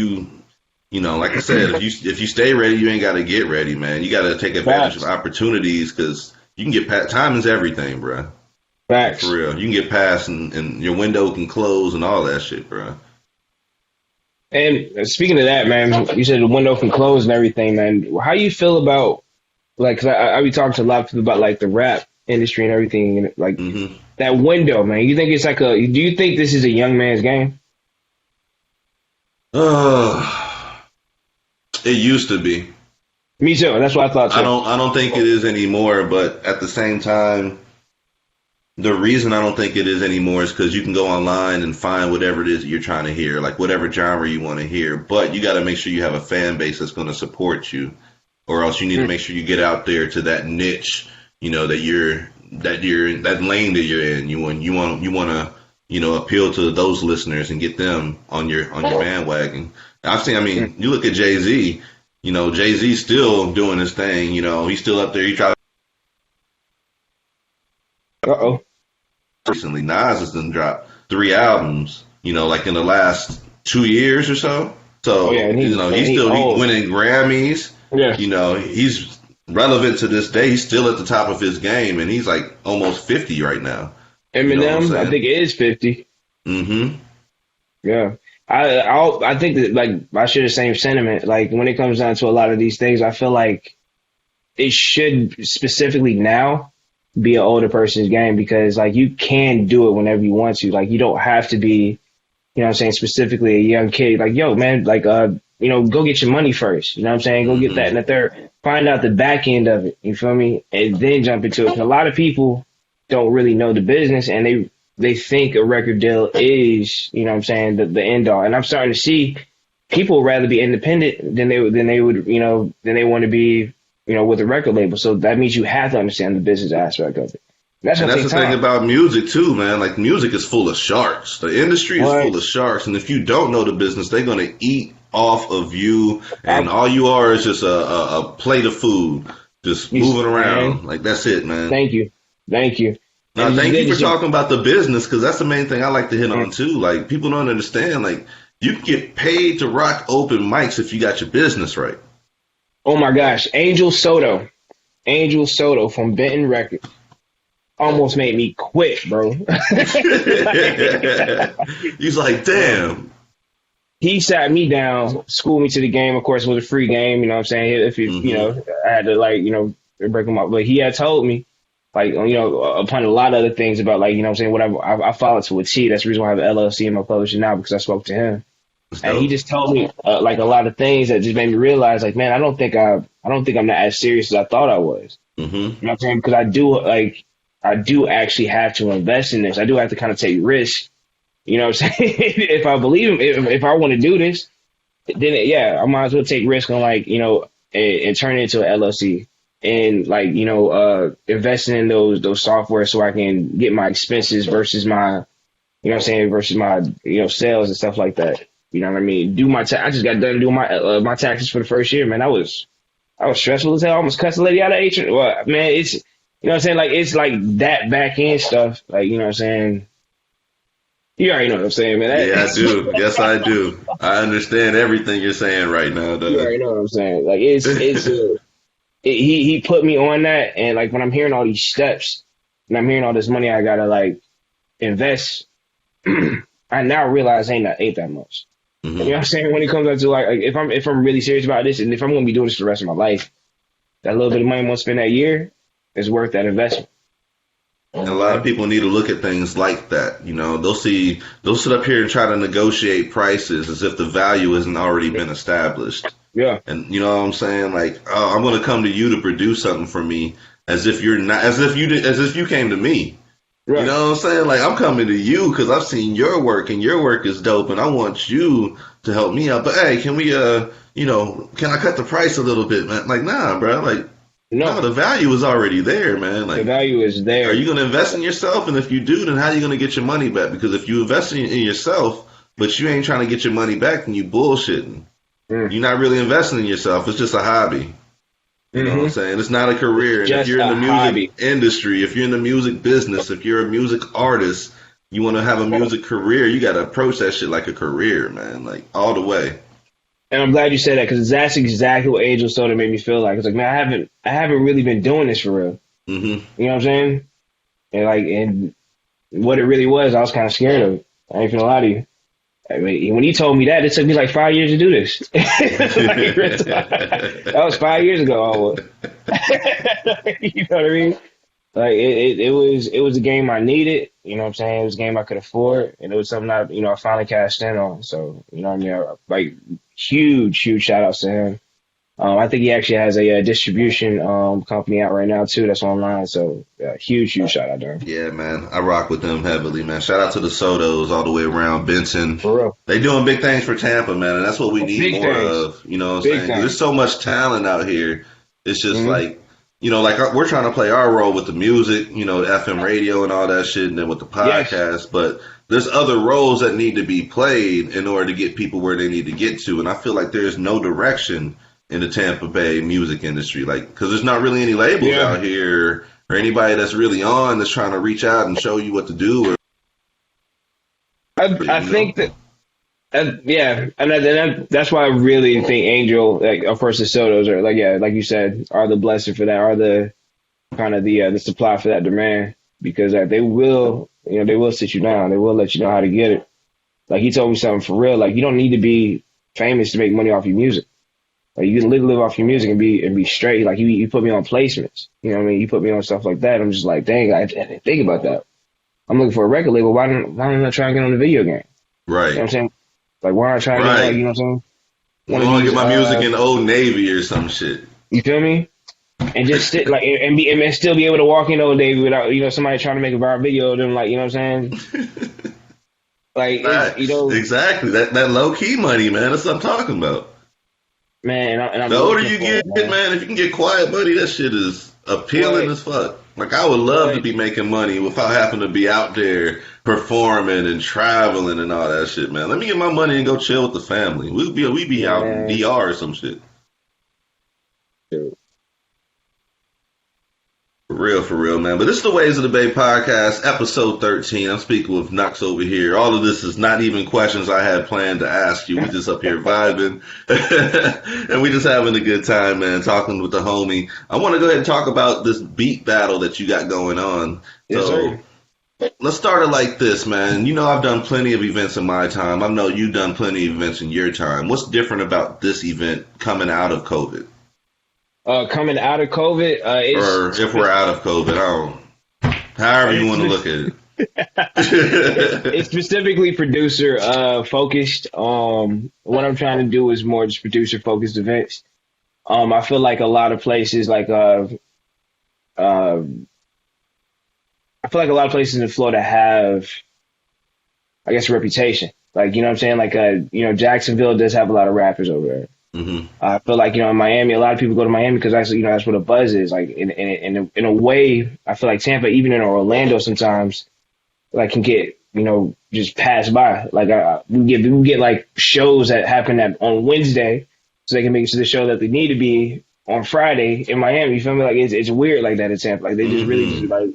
D: like I said, if you stay ready, you ain't got to get ready, man. You got to take advantage of opportunities because you can get past. Time is everything, bro.
E: Facts.
D: For real, you can get past and your window can close and all that shit, bro.
E: And speaking of that, man, you said the window can close and everything, man. How you feel about like? Cause I be talking to a lot of people about like the rap industry and everything, and like that window, man. You think it's like do you think this is a young man's game?
D: It used to be.
E: Me too. That's what I thought too.
D: I don't think it is anymore. But at the same time, the reason I don't think it is anymore is because you can go online and find whatever it is that you're trying to hear, like whatever genre you want to hear. But you got to make sure you have a fan base that's going to support you, or else you need to make sure you get out there to that niche, that lane that you're in. You want to appeal to those listeners and get them on your bandwagon. You look at Jay-Z. Jay-Z's still doing his thing. He's still up there. He tries
E: Uh-oh.
D: Recently, Nas has done dropped 3 albums, like in the last 2 years or so.
E: Oh yeah,
D: So,
E: and
D: he's still
E: old.
D: winning Grammys.
E: Yeah.
D: He's relevant to this day. He's still at the top of his game, and he's like almost 50 right now. You know what I'm
E: Eminem, I
D: saying?
E: think it is 50.
D: Mm-hmm.
E: Yeah. I think that, like, I share the same sentiment. Like, when it comes down to a lot of these things, I feel like it should specifically now be an older person's game, because like you can do it whenever you want to. Like, you don't have to be, you know what I'm saying, specifically a young kid. Like, yo, man, like, go get your money first. You know what I'm saying? Go get that and the third. Find out the back end of it. You feel me? And then jump into it. 'Cause a lot of people don't really know the business, and they think a record deal is, you know what I'm saying, the end all. And I'm starting to see people rather be independent than they would, than they want to be, with a record label. So that means you have to understand the business aspect of it. That's
D: And
E: gonna
D: that's
E: take
D: the thing
E: time.
D: about music too, man. Like, music is full of sharks. The industry is
E: Right.
D: full of sharks, and if you don't know the business, they're gonna eat off of you, and
E: I-
D: all you are is just a plate of food, just
E: You-
D: moving around.
E: man.
D: Like, that's it, man.
E: Thank you.
D: Now,
E: And
D: thank you for
E: just-
D: talking about the business, because that's the main thing I like to hit on too. Like, people don't understand. Like, you can get paid to rock open mics if you got your business right.
E: Oh my gosh, Angel Soto from Benton Records almost made me quit, bro.
D: He's like, damn.
E: He sat me down, schooled me to the game. Of course, it was a free game. You know what I'm saying? If I had to, like, break him up. But he had told me, like, upon a lot of other things about, like, you know what I'm saying, whatever. I followed to a T. That's the reason why I have an LLC in my publishing now, because I spoke to him. And he just told me, like, a lot of things that just made me realize, like, man, I don't think I'm not as serious as I thought I was.
D: Mm-hmm.
E: You know what I'm saying? Because I do actually have to invest in this. I do have to kind of take risks. You know what I'm saying? If I believe if I want to do this, then I might as well take risk on, like, and turn it into an LLC, and, like, investing in those software so I can get my expenses versus my, versus my, sales and stuff like that. You know what I mean? I just got done doing my taxes for the first year, man. I was stressful as hell. I almost cussed the lady out of HR. Well, man, it's, you know what I'm saying? Like, it's like that back end stuff. Like, you know what I'm saying? You already know what I'm saying, man.
D: Yeah, I do. Yes, I do. I understand everything you're saying right now, though.
E: You already know what I'm saying. Like, he put me on that, and, like, when I'm hearing all these steps and I'm hearing all this money I gotta, like, invest, I now realize ain't that much.
D: Mm-hmm.
E: You know what I'm saying? When it comes down to, like, if I'm really serious about this, and if I'm gonna be doing this for the rest of my life, that little bit of money I'm gonna spend that year is worth that investment.
D: And a lot of people need to look at things like that. They'll sit up here and try to negotiate prices as if the value hasn't already been established.
E: Yeah.
D: And you know what I'm saying? Like, oh, I'm going to come to you to produce something for me, as if you're not, as if you came to me.
E: Right.
D: You know what I'm saying? Like, I'm coming to you because I've seen your work and your work is dope, and I want you to help me out. But hey, can we, can I cut the price a little bit, man? Like, nah, bro. Like, no, the value is already there, man. Like,
E: the value is there.
D: Are you going to invest in yourself? And if you do, then how are you going to get your money back? Because if you invest in yourself, but you ain't trying to get your money back, then you bullshitting. You're not really investing in yourself. It's just a hobby. You know what I'm saying? It's not a career. And if you're in the music industry, if you're in the music business, if you're a music artist, you want to have a music career, you got to approach that shit like a career, man. Like, all the way.
E: And I'm glad you said that, because that's exactly what Angel Soda made me feel like. It's like, man, I haven't really been doing this for real.
D: Mm-hmm.
E: You know what I'm saying? And what it really was, I was kind of scared of it. I ain't gonna lie to you. I mean, when he told me that, it took me like 5 years to do this. That was 5 years ago, almost. You know what I mean? Like, it was a game I needed. You know what I'm saying? It was a game I could afford, and it was something I finally cashed in on. So, you know what I mean? Like, huge shout outs to him. I think he actually has a distribution company out right now too. That's online. So huge shout out to him.
D: Yeah, man, I rock with them heavily, man. Shout out to the Sotos all the way around Benton.
E: For real.
D: They doing big things for Tampa, man, and that's what we need
E: Big
D: more
E: things.
D: of. You know what I'm
E: Big
D: saying?
E: things.
D: There's so much talent out here. It's just
E: Mhm.
D: like, like we're trying to play our role with the music, the FM radio and all that shit, and then with the podcast. But there's other roles that need to be played in order to get people where they need to get to, and I feel like there's no direction in the Tampa Bay music industry, like, because there's not really any labels out here or anybody that's really on that's trying to reach out and show you what to do? Or,
E: I think that. Yeah, and that's why I really think Angel, like of course the Sotos are like, yeah, like you said, are the blessing for that, are the kind of the supply for that demand, because they will, they will sit you down, they will let you know how to get it. Like he told me something for real, like you don't need to be famous to make money off your music. Like you can live off your music and be straight. Like you put me on placements, you know what I mean? You put me on stuff like that. I'm just like, dang, I didn't think about that. I'm looking for a record label. Why don't I try and get on the video game?
D: right.
E: You know what I'm saying? Like, why not try to get, like, you know what I'm saying?
D: I want to get my music in Old Navy or some shit.
E: You feel me? And just sit, like, and still be able to walk in Old Navy without, somebody trying to make a viral video of them, like, you know what I'm saying? Like,
D: right. Exactly. That low key money, man. That's what I'm talking about.
E: Man, and I'm
D: the older you get, man, if you can get quiet money, that shit is appealing as fuck. Like, I would love to be making money without having to be out there performing and traveling and all that shit, man. Let me get my money and go chill with the family. We be out in DR or some shit.
E: Dude.
D: For real, man. But this is the Ways of the Bay podcast, episode 13. I'm speaking with Knux over here. All of this is not even questions I had planned to ask you. We just up here vibing. And we just having a good time, man, talking with the homie. I want to go ahead and talk about this beat battle that you got going on.
E: Yes,
D: so,
E: sir.
D: Let's start it like this, man. I've done plenty of events in my time. I know you've done plenty of events in your time. What's different about this event coming out of COVID?
E: Coming out of COVID,
D: or if we're out of COVID, however you want to look at it.
E: It's specifically producer focused. What I'm trying to do is more just producer focused events. I feel like a lot of places, like I feel like a lot of places in Florida have, I guess, a reputation. Like, you know what I'm saying? Like, Jacksonville does have a lot of rappers over there.
D: Mm-hmm.
E: I feel like, in Miami, a lot of people go to Miami because that's where the buzz is. Like, in a way, I feel like Tampa, even in Orlando sometimes, like, can get, just pass by. Like, we get like shows that happen on Wednesday, so they can make it to the show that they need to be on Friday in Miami. You feel me? Like, it's weird like that in Tampa. Like, they just really just like.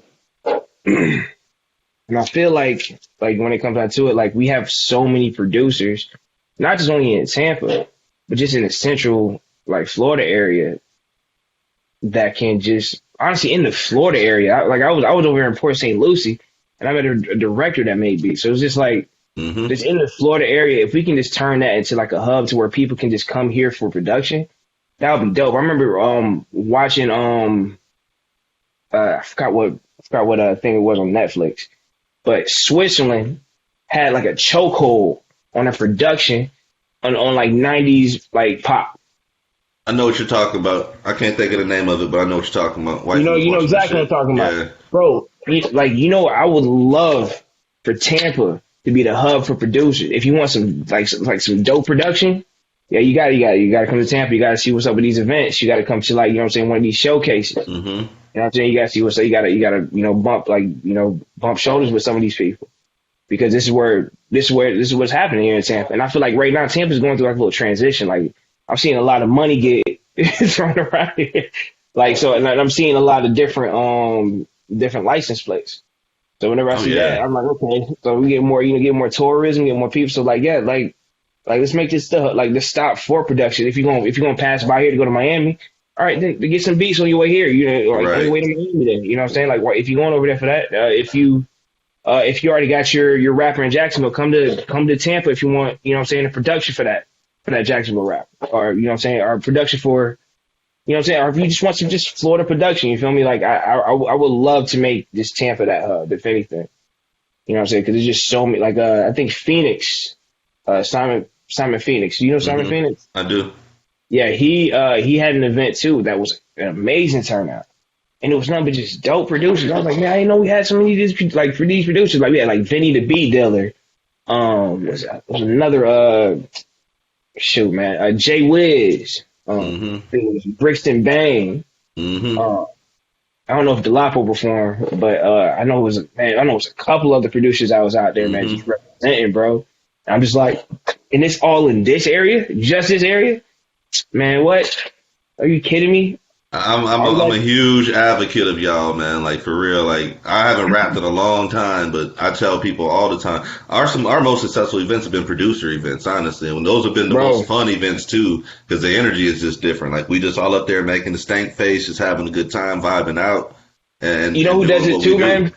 E: And I feel like when it comes down to it, like, we have so many producers, not just only in Tampa, but just in the central, like, Florida area, that can just, honestly, in the Florida area, I was over here in Port St. Lucie, and I met a director that made beats. So it's just like, just in the Florida area, if we can just turn that into like a hub to where people can just come here for production, that would be dope. I remember watching I forgot what thing it was on Netflix, but Switzerland had like a chokehold on a production on like 90s like pop.
D: I know what you're talking about. I can't think of the name of it, but I know what you're talking about.
E: You know exactly what I'm talking about.
D: Yeah.
E: Bro, I would love for Tampa to be the hub for producers. If you want some some dope production, yeah, you gotta come to Tampa. You gotta see what's up with these events. You gotta come to, like, one of these showcases.
D: Mm-hmm.
E: You know what I'm saying? You gotta see what's up. You gotta bump shoulders with some of these people. Because this is what's happening here in Tampa. And I feel like right now Tampa's going through like a little transition. Like, I'm seeing a lot of money get thrown around here. Like, so, and I'm seeing a lot of different license plates. So whenever I see that, I'm like, okay, so we get more, get more tourism, get more people. So like, yeah, like let's make this stuff like the stop for production. If you're gonna pass by here to go to Miami, all right, then to get some beats on your way here, or on your way to Miami, then, you know what I'm saying? Like, if you're going over there for that, if you already got your rapper in Jacksonville, come to Tampa if you want, a production for that Jacksonville rap, or, or production for, or if you just want some just Florida production, you feel me? Like, I would love to make this Tampa that hub, if anything, because there's just so many, like, I think Phoenix, Simon Phoenix, you know Simon Phoenix?
D: I do.
E: Yeah, he had an event too that was an amazing turnout. And it was nothing but just dope producers. I was like, man, I didn't know we had so many of these, like, for these producers. Like, we had, like, Vinny the Beat Dealer. Was another, Jay Wiz. It was Brixton Bang. I don't know if Delapo performed, but I know it was a couple other producers I was out there, man, just representing, bro. And I'm just like, and it's all in this area? Just this area? Man, what? Are you kidding me?
D: I'm a huge advocate of y'all, man. Like for real. Like I haven't rapped in a long time, but I tell people all the time. Our most successful events have been producer events, honestly. And those have been the
E: Bro,
D: most fun events too, because the energy is just different. Like we just all up there making the stank face, just having a good time, vibing out,
E: you know
D: and
E: who does
D: doing
E: it
D: what we
E: too,
D: do.
E: man?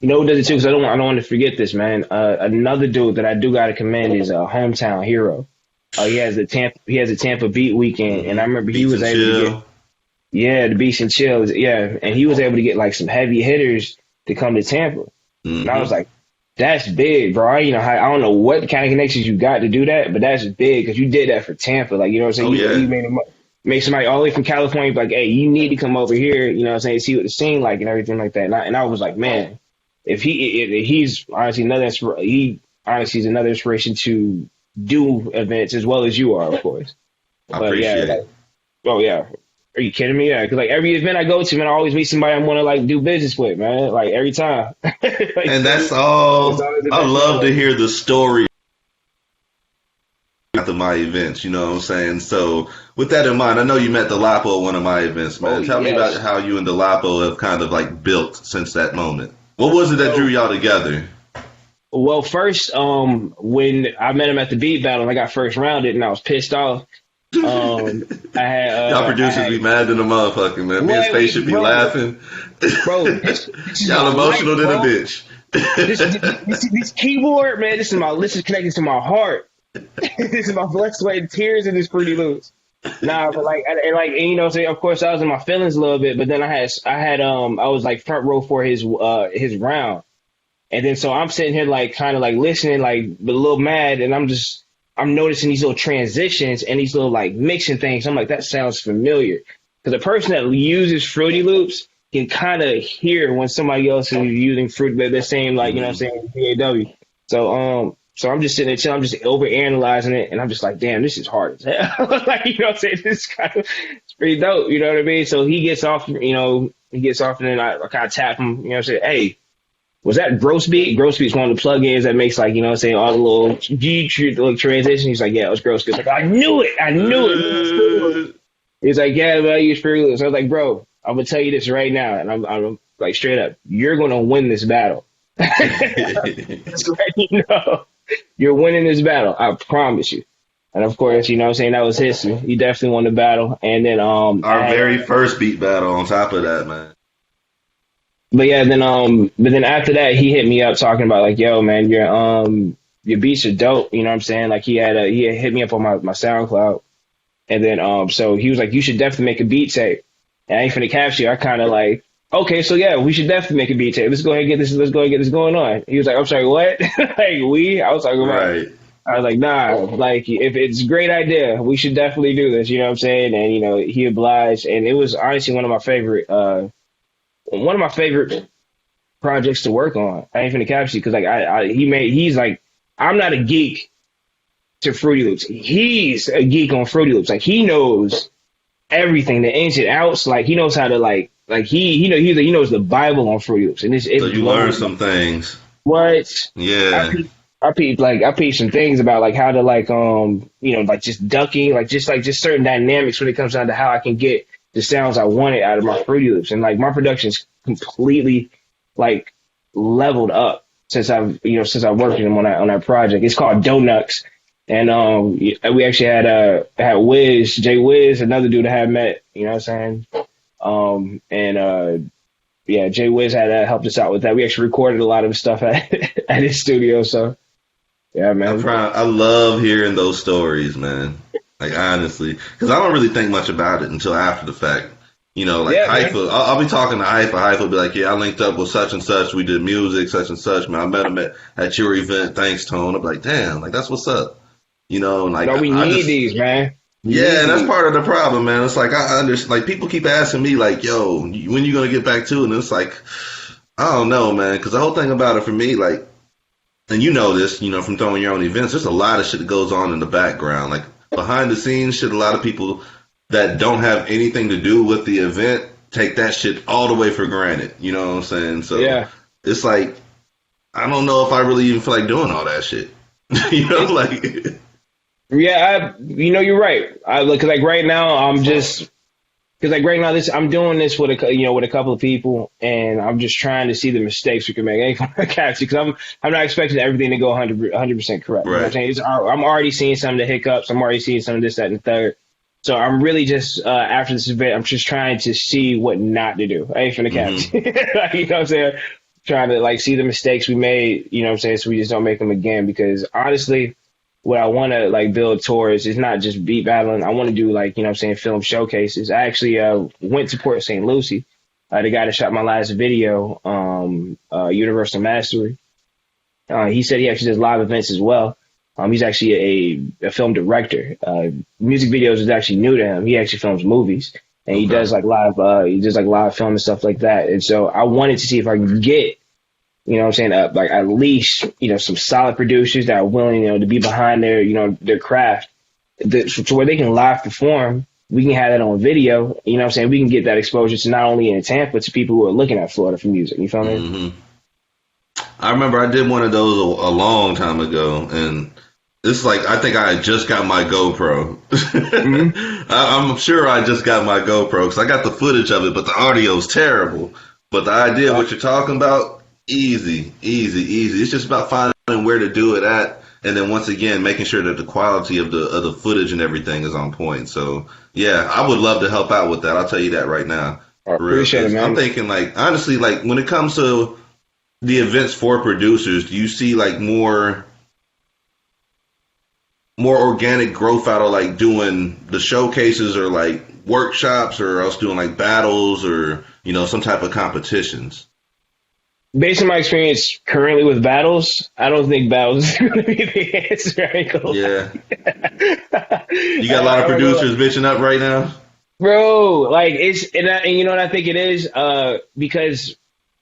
E: You know who does it too? Because I don't want to forget this, man. Another dude that I do got to commend is a hometown hero. He has a Tampa Beat weekend, and I remember he
D: Beats
E: was
D: and
E: able to get
D: chill.
E: yeah the Beats and Chills, yeah, and he was able to get like some heavy hitters to come to Tampa, and I was
D: Hmm.
E: like, that's big, bro. I don't know what kind of connections you got to do that, but that's big because you did that for Tampa, like you know what I'm saying.
D: Oh
E: You
D: yeah.
E: made somebody all the way from California be like, hey, you need to come over here, you know what I'm saying, see what the scene like and everything like that, and I was like, man. If he's honestly he honestly is another inspiration to do events as well as you are, of course.
D: I
E: But yeah,
D: appreciate
E: like,
D: it.
E: oh yeah, are you kidding me? Yeah, because like every event I go to, man, I always meet somebody I want to like do business with, man. Like every time. Like,
D: And that's
E: it's
D: all.
E: always the
D: I
E: best
D: love to
E: feeling.
D: hear the story after my events, you know what I'm saying? So with that in mind, I know you met Delapo at one of my events,
E: Oh
D: man. Tell me about
E: yes,
D: how you and Delapo have kind of like built since that moment. What was it that drew
E: bro.
D: y'all together?
E: Well, first, when I met him at the beat battle, and I got first rounded, and I was pissed off.
D: Y'all
E: I
D: producers be
E: had
D: mad than a motherfucker, man. Me and Space should be
E: bro,
D: laughing.
E: this is my
D: Y'all
E: life,
D: emotional than a
E: bro.
D: bitch.
E: You see this keyboard, man. This is connected to my heart. This is my blood, sweat, and tears in this Fruity Loops. Nah, but and you know, so of course I was in my feelings a little bit, but then I was like front row for his round, and then so I'm sitting here like kind of like listening, like a little mad, and I'm noticing these little transitions and these little like mixing things. I'm like, that sounds familiar, because a person that uses Fruity Loops can kind of hear when somebody else is using Fruit, they're saying like, you know what I'm saying, DAW. So I'm just sitting there chilling, I'm just over analyzing it, and I'm just like, damn, this is hard as hell. Like, you know what I'm saying? This is it's pretty dope, you know what I mean? So he gets off, and then I kind of tap him, you know what I'm saying? Hey, was that Gross Beat? Gross Beat's one of the plugins that makes like, you know what I'm saying, all the little little transitions. He's like, yeah, it was Gross Beat. Like, I knew it. I knew it. He's like, yeah, but I use Fruity Loops. I was like, bro, I'm gonna tell you this right now, and I'm like straight up, you're gonna win this battle. Just letting you know, you're winning this battle. I promise you. And of course, you know what I'm saying, that was history. He definitely won the battle. And then
D: Our very first beat battle on top of that, man.
E: but then after that he hit me up talking about like, yo man, your beats are dope, you know what I'm saying? Like he had hit me up on my SoundCloud. And then so he was like, you should definitely make a beat tape. And I ain't finna capture you. I kinda like, okay, so yeah, we should definitely make a beat tape. Let's go ahead and get this going on. He was like, I'm sorry, what? Like we? I was talking about
D: Right.
E: I was like, nah, like if it's a great idea, we should definitely do this, you know what I'm saying? And you know, he obliged, and it was honestly one of my favorite projects to work on. I ain't finna capture because like he's like, I'm not a geek to Fruity Loops. He's a geek on Fruity Loops. Like he knows everything, the ins and outs. Like he knows how to like he knows the Bible on Fruity Loops, and
D: So
E: it
D: you learn
E: blows
D: some things.
E: what I
D: Yeah.
E: peeped, I peeped some things about like how to like like just ducking, like just certain dynamics when it comes down to how I can get the sounds I wanted out of my Fruity Loops, and like my production's completely like leveled up since I've worked with him on that project. It's called Knux. And we actually had Jay Wiz, another dude I had met, you know what I'm saying? Yeah, Jay Wiz had helped us out with that. We actually recorded a lot of his stuff at at his studio, so yeah, man.
D: I love hearing those stories, man. Like honestly, because I don't really think much about it until after the fact. You know, like
E: Yeah, man.
D: Haifa, I'll be talking to Haifa. Haifa will be like, yeah, I linked up with such and such. We did music, such and such. Man, I met him at your event. Thanks, Tone. I'm like, damn, like that's what's up. You know, and like
E: No, we
D: I
E: need
D: just
E: these, man. We
D: yeah, and
E: need
D: that's
E: these.
D: part of the problem, man. It's like I understand. Like people keep asking me, like, yo, when you gonna get back to it? And it's like, I don't know, man. Because the whole thing about it for me, like, and you know this, you know, from throwing your own events, there's a lot of shit that goes on in the background, like behind the scenes shit. A lot of people that don't have anything to do with the event take that shit all the way for granted. You know what I'm saying? So
E: Yeah.
D: it's like I don't know if I really even feel like doing all that shit. You know, like
E: Yeah, you're right. I look like right now, I'm just Because like right now, I'm doing this with with a couple of people, and I'm just trying to see the mistakes we can make. I ain't gonna catch it because I'm not expecting everything to go 100% correct. You know what I'm
D: Right.
E: saying? I'm already seeing some of the hiccups. I'm already seeing some of this, that, and the third. So I'm really just after this event, I'm just trying to see what not to do. I ain't finna catch it. Like, you know what I'm saying? Trying to like see the mistakes we made. You know what I'm saying? So we just don't make them again. Because honestly, what I want to like build towards is not just beat battling. I want to do like, you know what I'm saying, film showcases. I actually went to Port St. Lucie. The guy that shot my last video, Universal Mastery. He said he actually does live events as well. He's actually a film director. Music videos is actually new to him. He actually films movies and he does like live film and stuff like that. And so I wanted to see if I can get, you know what I'm saying, like at least, some solid producers that are willing, to be behind their craft to where they can live perform. We can have that on video, you know what I'm saying? We can get that exposure to not only in Tampa, but to people who are looking at Florida for music. You feel me?
D: Mm-hmm. I remember I did one of those a long time ago, and it's like I think I just got my GoPro. I'm sure I just got my GoPro because I got the footage of it, but the audio's terrible. But the idea of what you're talking about, easy. It's just about finding where to do it at, and then once again making sure that the quality of the footage and everything is on point. So yeah, I would love to help out with that. I'll tell you that right now.
E: I appreciate it, man.
D: I'm thinking like honestly, like when it comes to the events for producers, do you see like more organic growth out of like doing the showcases or like workshops or else doing like battles or some type of competitions?
E: Based on my experience currently with battles, I don't think battles is going to be the answer.
D: Yeah. You got a lot of producers bitching up right now?
E: Bro, like and you know what I think it is? Because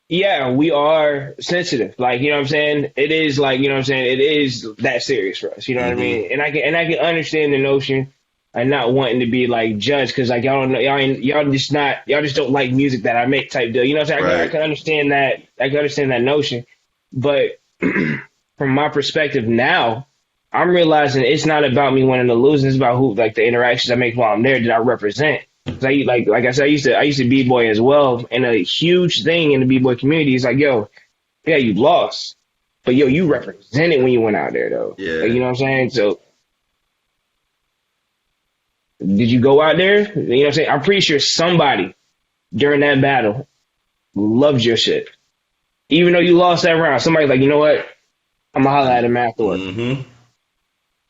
E: yeah, we are sensitive. Like, you know what I'm saying? It is like, you know what I'm saying? It is that serious for us. You know what I mean? And I can understand the notion and not wanting to be like judged because like y'all don't know y'all just don't like music that I make type deal. You know what I'm saying? I can understand that. I can understand that notion. But from my perspective now, I'm realizing it's not about me winning or losing. It's about who like the interactions I make while I'm there that I represent. Like I said, I used to b-boy as well, and a huge thing in the b-boy community is like, yo, yeah, you lost, but yo, you represented when you went out there though.
D: Yeah.
E: Like, you know what I'm saying? So did you go out there? You know what I'm saying? I'm pretty sure somebody during that battle loved your shit. Even though you lost that round, somebody's like, you know what? I'm gonna holler at him afterwards.
D: Mm-hmm.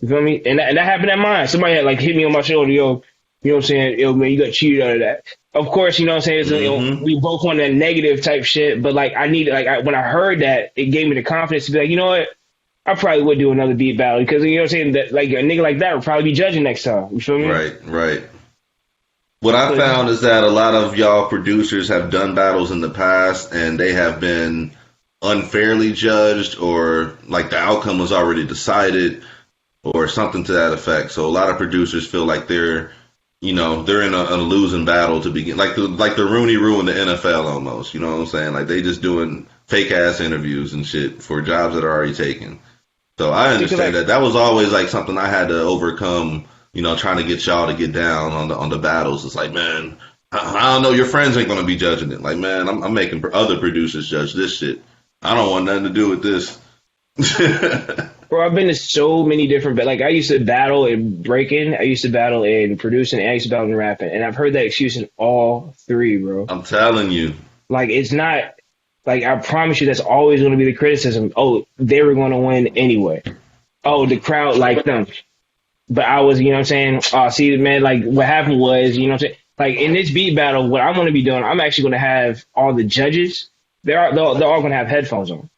E: You feel me? And that happened at mine. Somebody had like hit me on my shoulder, yo. You know what I'm saying? Yo, man, you got cheated out of that. Of course, you know what I'm saying? We both on that negative type shit, but like I need when I heard that, it gave me the confidence to be like, you know what? I probably would do another beat battle because you know what I'm saying? That like a nigga like that would probably be judging next time. You feel me?
D: Right. What I found is that a lot of y'all producers have done battles in the past and they have been unfairly judged or like the outcome was already decided or something to that effect. So a lot of producers feel like they're in a losing battle to begin, like the Rooney Rule in the NFL almost. You know what I'm saying? Like they just doing fake ass interviews and shit for jobs that are already taken. So I understand that was always like something I had to overcome. Trying to get y'all to get down on the battles. It's like, man, I don't know. Your friends ain't gonna be judging it. Like, man, I'm making other producers judge this shit. I don't want nothing to do with this.
E: Bro, I've been to so many different, like I used to battle in breaking, I used to battle in producing, and I used to battle in rapping, and I've heard that excuse in all three, bro.
D: I'm telling you.
E: Like, it's not, like, I promise you that's always going to be the criticism. Oh, they were going to win anyway. Oh, the crowd liked them. But I was, you know what I'm saying? Oh, see, man, like, what happened was, you know what I'm saying? Like, in this beat battle, what I'm going to be doing, I'm actually going to have all the judges, they're all going to have headphones on.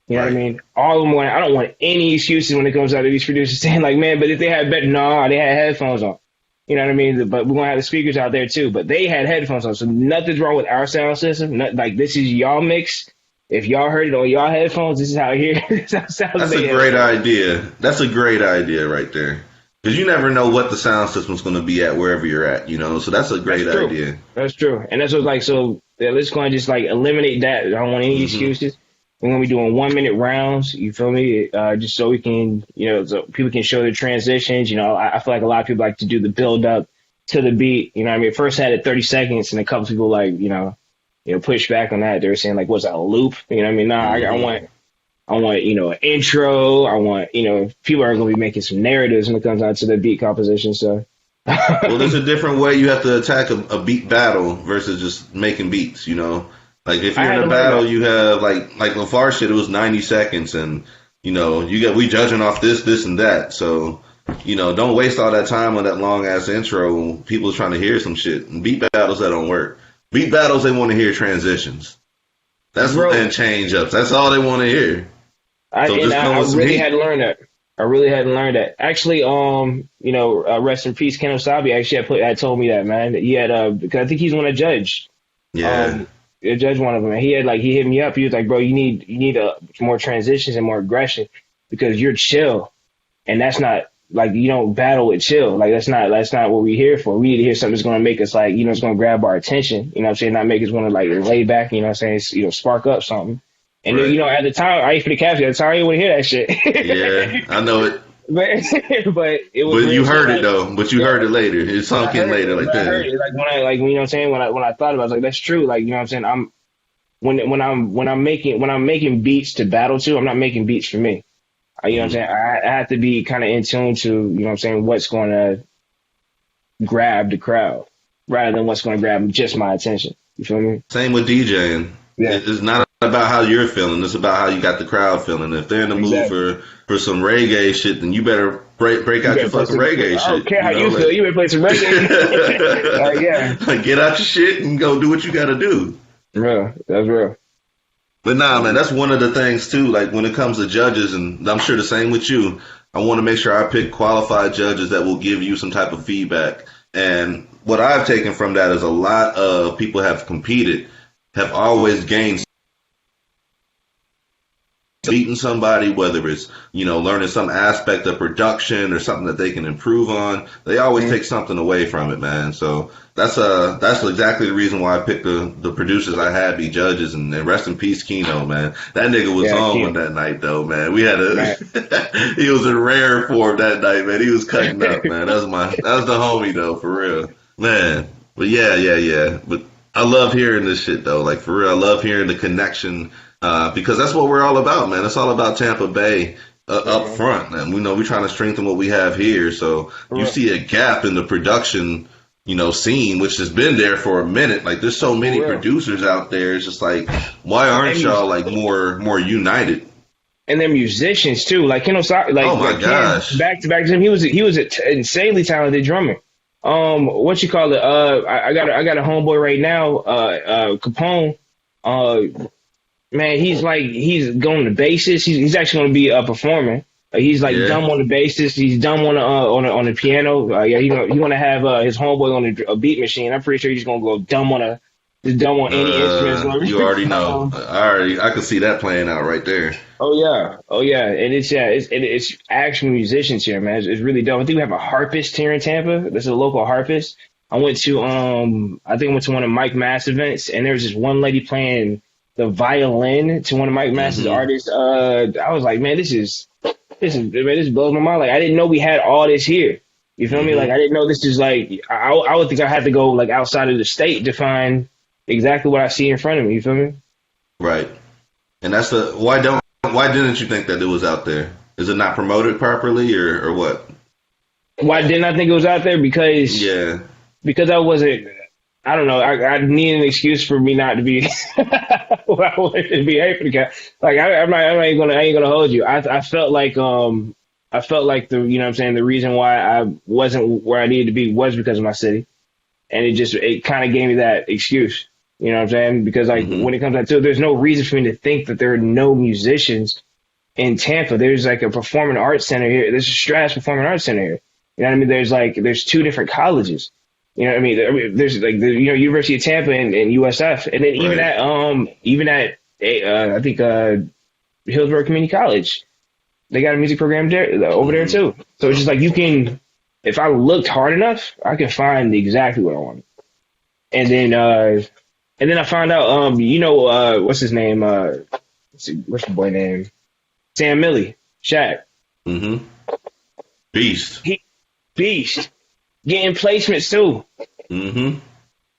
E: You know what I mean? All of them I don't want any excuses when it comes out to these producers saying like, man, but if they had better, no, they had headphones on. You know what I mean? But we're going to have the speakers out there too. But they had headphones on. So nothing's wrong with our sound system. Like this is y'all mix. If y'all heard it on y'all headphones, this is how it here. That's a
D: great idea. That's a great idea right there. Because you never know what the sound system's going to be at wherever you're at, So that's a great idea.
E: That's true. And that's what's like, so let's go and just like eliminate that. I don't want any excuses. We're going to be doing 1 minute rounds, you feel me? Just so we can, so people can show their transitions. I feel like a lot of people like to do the build up to the beat. You know what I mean? First I had it 30 seconds, and a couple people like, push back on that. They were saying like, what's that, a loop? You know what I mean? Nah, I want, an intro. I want, people are going to be making some narratives when it comes down to the beat composition. So,
D: Well, there's a different way you have to attack a beat battle versus just making beats, Like if you're in a battle, you have like LaFar shit, it was 90 seconds and, we judging off this and that. So, don't waste all that time on that long ass intro when people are trying to hear some shit. And beat battles, that don't work. Beat battles, they want to hear transitions. That's what and change ups. That's all they want to hear.
E: I really hadn't learned that. I really hadn't learned that. Actually, rest in peace, Ken Osabi actually had told me that, man. He had, because I think he's one of judge.
D: Yeah.
E: Judge one of them. And he hit me up. He was like, bro, you need more transitions and more aggression because you're chill. And that's not, like, you don't battle with chill. Like, that's not what we're here for. We need to hear something that's going to make us, like, it's going to grab our attention. You know what I'm saying? Not make us want to, like, lay back, you know what I'm saying? Spark up something. And then, at the time, I used for the caption. At the time, I didn't want to hear that shit.
D: Yeah, I know it.
E: but it was.
D: But you heard it though. But you heard it later. It sunk in later, like that.
E: I heard it. Like when I, you know what I'm saying. When I thought about it, I was like, that's true. Like, you know what I'm saying. When I'm making beats to battle to, I'm not making beats for me. You know what I'm saying. I have to be kind of in tune to, you know what I'm saying, what's going to grab the crowd rather than what's going to grab just my attention. You feel me?
D: Same with DJing. Yeah. It's not about how you're feeling. It's about how you got the crowd feeling. If they're in the mood for some reggae shit, then you better break out your fucking reggae shit.
E: I don't care how you feel. You better play some reggae. Yeah.
D: Like, get out your shit and go do what you got to do.
E: Real. That's real.
D: But nah, man, that's one of the things too. Like when it comes to judges, and I'm sure the same with you, I want to make sure I pick qualified judges that will give you some type of feedback. And what I've taken from that is a lot of people have competed, have always gained, beating somebody, whether it's, learning some aspect of production or something that they can improve on. They always take something away from it, man. So that's exactly the reason why I picked the producers I had be judges, and rest in peace, Keno, man. That nigga was on that night though, man. We had he was in rare form that night, man. He was cutting up, man. That was the homie though, for real, man. But yeah. But I love hearing this shit though, like for real. I love hearing the connection. Because that's what we're all about, man. It's all about Tampa Bay up front. And we're trying to strengthen what we have here. So you see a gap in the production, scene, which has been there for a minute. Like there's so many producers out there. It's just like, why aren't y'all like more united?
E: And they're musicians too. Like Ken Osaka, like
D: oh my gosh,
E: back to him. He was an insanely talented drummer. What you call it? I got a homeboy right now, Capone. Man, he's going to bassist. He's actually going to be performing. He's dumb on the bassist. He's dumb on the piano. He's going to have his homeboy on a beat machine. I'm pretty sure he's going to go dumb on any instruments.
D: You already know. I can see that playing out right there.
E: Oh yeah, and it's actual musicians here, man. It's really dope. I think we have a harpist here in Tampa. This is a local harpist. I went to one of Mike Mass events, and there was this one lady playing the violin to one of Mike Mass's artists. I was like, man, this blows my mind. Like, I didn't know we had all this here. You feel me? Like, I didn't know this is like, I would think I had to go like outside of the state to find exactly what I see in front of me. You feel me?
D: Right. And that's why didn't you think that it was out there? Is it not promoted properly or what?
E: Why didn't I think it was out there? Because I wasn't. I don't know. I need an excuse for me not to be. I wanted to be for the guy. Like I ain't gonna hold you. I felt like the you know what I'm saying, the reason why I wasn't where I needed to be was because of my city, and it kind of gave me that excuse. You know what I'm saying? Because when it comes down to it, there's no reason for me to think that there are no musicians in Tampa. There's like a performing arts center here. There's a Strass Performing Arts Center here. You know what I mean? There's two different colleges. You know what I mean? There's like the University of Tampa and USF, and then even at I think Hillsborough Community College, they got a music program over there too. So it's just like if I looked hard enough, I can find exactly what I want. And then I found out what's his name? What's the boy name? Sam Millie, Shaq.
D: Beast.
E: Beast. getting placements too.
D: Mm-hmm.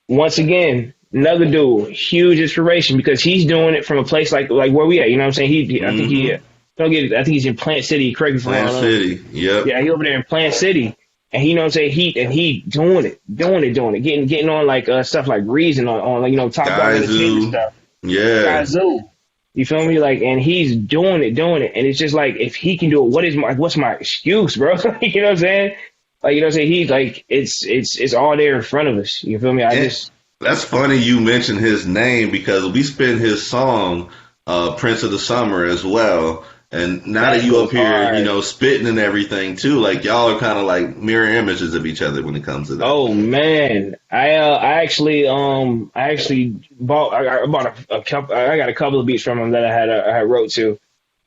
E: Once again, another dude, huge inspiration because he's doing it from a place like where we at. You know what I'm saying? I think I think he's in Plant City. Correct me if I'm
D: Plant
E: wrong.
D: City. Yep.
E: Yeah, he over there in Plant City, and he, you know what I'm saying, he doing it, getting on like stuff like Reason on like, you know, Top Dog Entertainment stuff.
D: Yeah.
E: Gazoo. You feel me? Like, and he's doing it, and it's just like, if he can do it, what's my excuse, bro? You know what I'm saying? Like, you know what I'm saying? He's like, it's all there in front of us. You feel me?
D: That's funny you mentioned his name because we spin his song, Prince of the Summer, as well. And now that you up here, you know, spitting and everything too, like y'all are kind of like mirror images of each other when it comes to that.
E: Oh man, I actually bought a couple. I got a couple of beats from him that I had wrote to.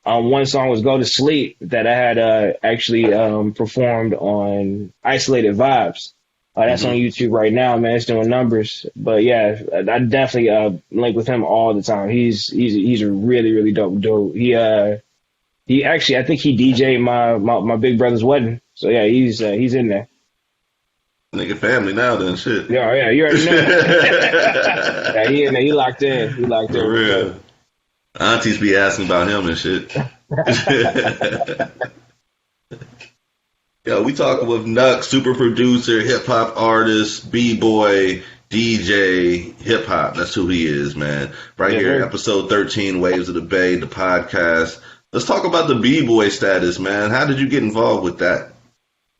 E: One song was "Go to Sleep" that I had actually performed on Isolated Vibes. That's on YouTube right now, man. It's doing numbers. But yeah, I definitely link with him all the time. He's a really, really dope dude. He actually, I think he DJ'd my big brother's wedding. So yeah, he's in there.
D: Nigga family now then, shit.
E: Yeah, you already know. Yeah, he in there. He locked in.
D: For real. Aunties be asking about him and shit. Yo, we talking with Knux, super producer, hip hop artist, b-boy, DJ, hip hop. That's who he is, man. Right here, episode 13, Waves of the Bay, the podcast. Let's talk about the b-boy status, man. How did you get involved with that?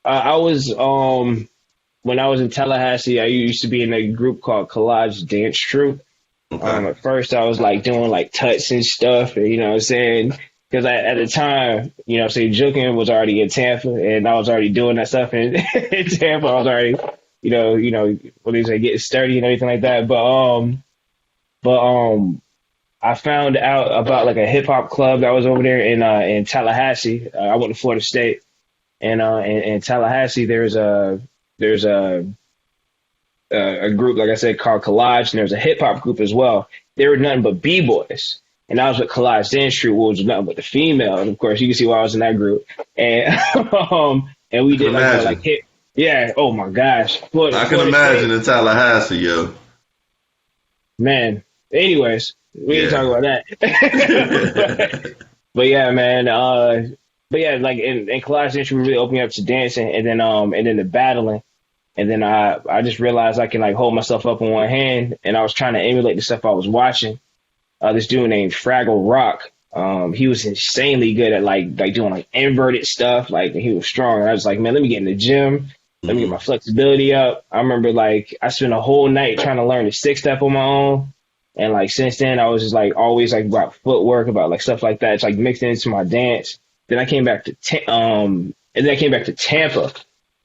E: I was when I was in Tallahassee, I used to be in a group called Collage Dance Troupe.
D: Okay.
E: At first, I was like doing like tuts and stuff, and, you know what I'm saying? Because at the time, you know what I'm saying, Jukin was already in Tampa, and I was already doing that stuff in Tampa. I was already, you know, what do you say, getting sturdy and everything like that. But I found out about like a hip hop club that was over there in Tallahassee. I went to Florida State, and in Tallahassee there's a group, like I said, called Collage, and there's a hip hop group as well. They were nothing but b-boys, and I was with Collage Dance Troupe, which was nothing but the female. And of course, you can see why I was in that group. And and we did like hip. Yeah. Oh my gosh.
D: I can imagine in Tallahassee, yo.
E: Man. Anyways. We didn't talk about that. but yeah, man. But yeah, like in Collage Dance Troupe really opened me up to dancing, and then the battling. And then I just realized I can like hold myself up in one hand, and I was trying to emulate the stuff I was watching. This dude named Fraggle Rock. He was insanely good at like doing like inverted stuff. Like, he was strong. And I was like, man, let me get in the gym. Let me get my flexibility up. I remember like I spent a whole night trying to learn the 6-step on my own. And like since then, I was just like always like about footwork, about like stuff like that. It's like mixed into my dance. Then I came back to Tampa.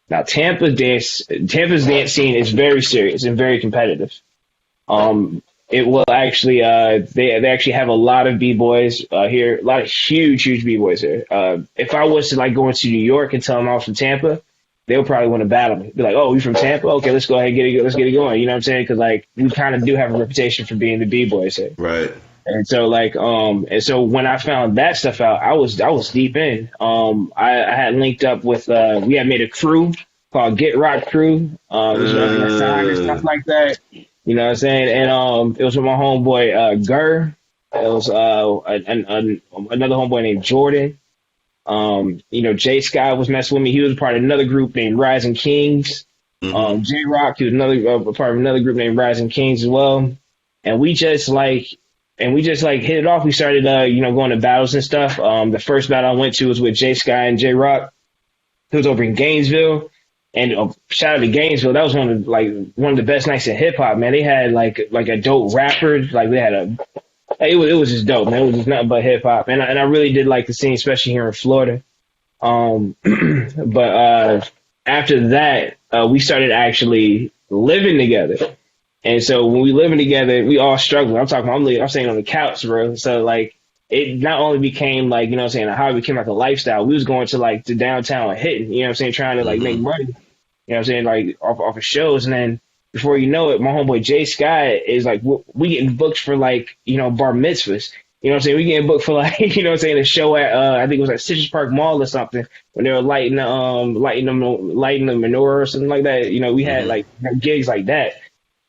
E: Now Tampa's dance scene is very serious and very competitive. It will actually they actually have a lot of b-boys here, a lot of huge b-boys here. If I was to like go into New York and tell them I was from Tampa, they would probably want to battle me. Be like, oh, you from Tampa? Okay, let's go ahead and let's get it going. You know what I'm saying? Because like we kind of do have a reputation for being the b-boys here.
D: Right.
E: And so like and so when I found that stuff out, I was deep in. I had linked up with we had made a crew called Get Rock Crew. It was and stuff like that. You know what I'm saying? And it was with my homeboy Gurr. It was another homeboy named Jordan. You know, J Sky was messing with me. He was part of another group named Rising Kings. J Rock, he was another part of another group named Rising Kings as well. And we just hit it off. We started going to battles and stuff. The first battle I went to was with J Sky and J Rock. It was over in Gainesville. And shout out to Gainesville. That was one of the best nights in hip hop, man. They had like a dope rapper. Like they had it was just dope, man. It was just nothing but hip hop. And I really did like the scene, especially here in Florida. But after that, we started actually living together. And so when we living together, we all struggling. I'm staying on the couch, bro. So like it not only became like, you know what I'm saying, how it became like a lifestyle. We was going to like the downtown and hitting, you know what I'm saying, trying to like make money. You know what I'm saying, like off of shows. And then before you know it, my homeboy Jay Sky is like, we getting booked for like, you know, bar mitzvahs. You know what I'm saying? We getting booked for like, you know what I'm saying, a show at I think it was at Citrus Park Mall or something when they were lighting the menorah or something like that. You know, we had like gigs like that.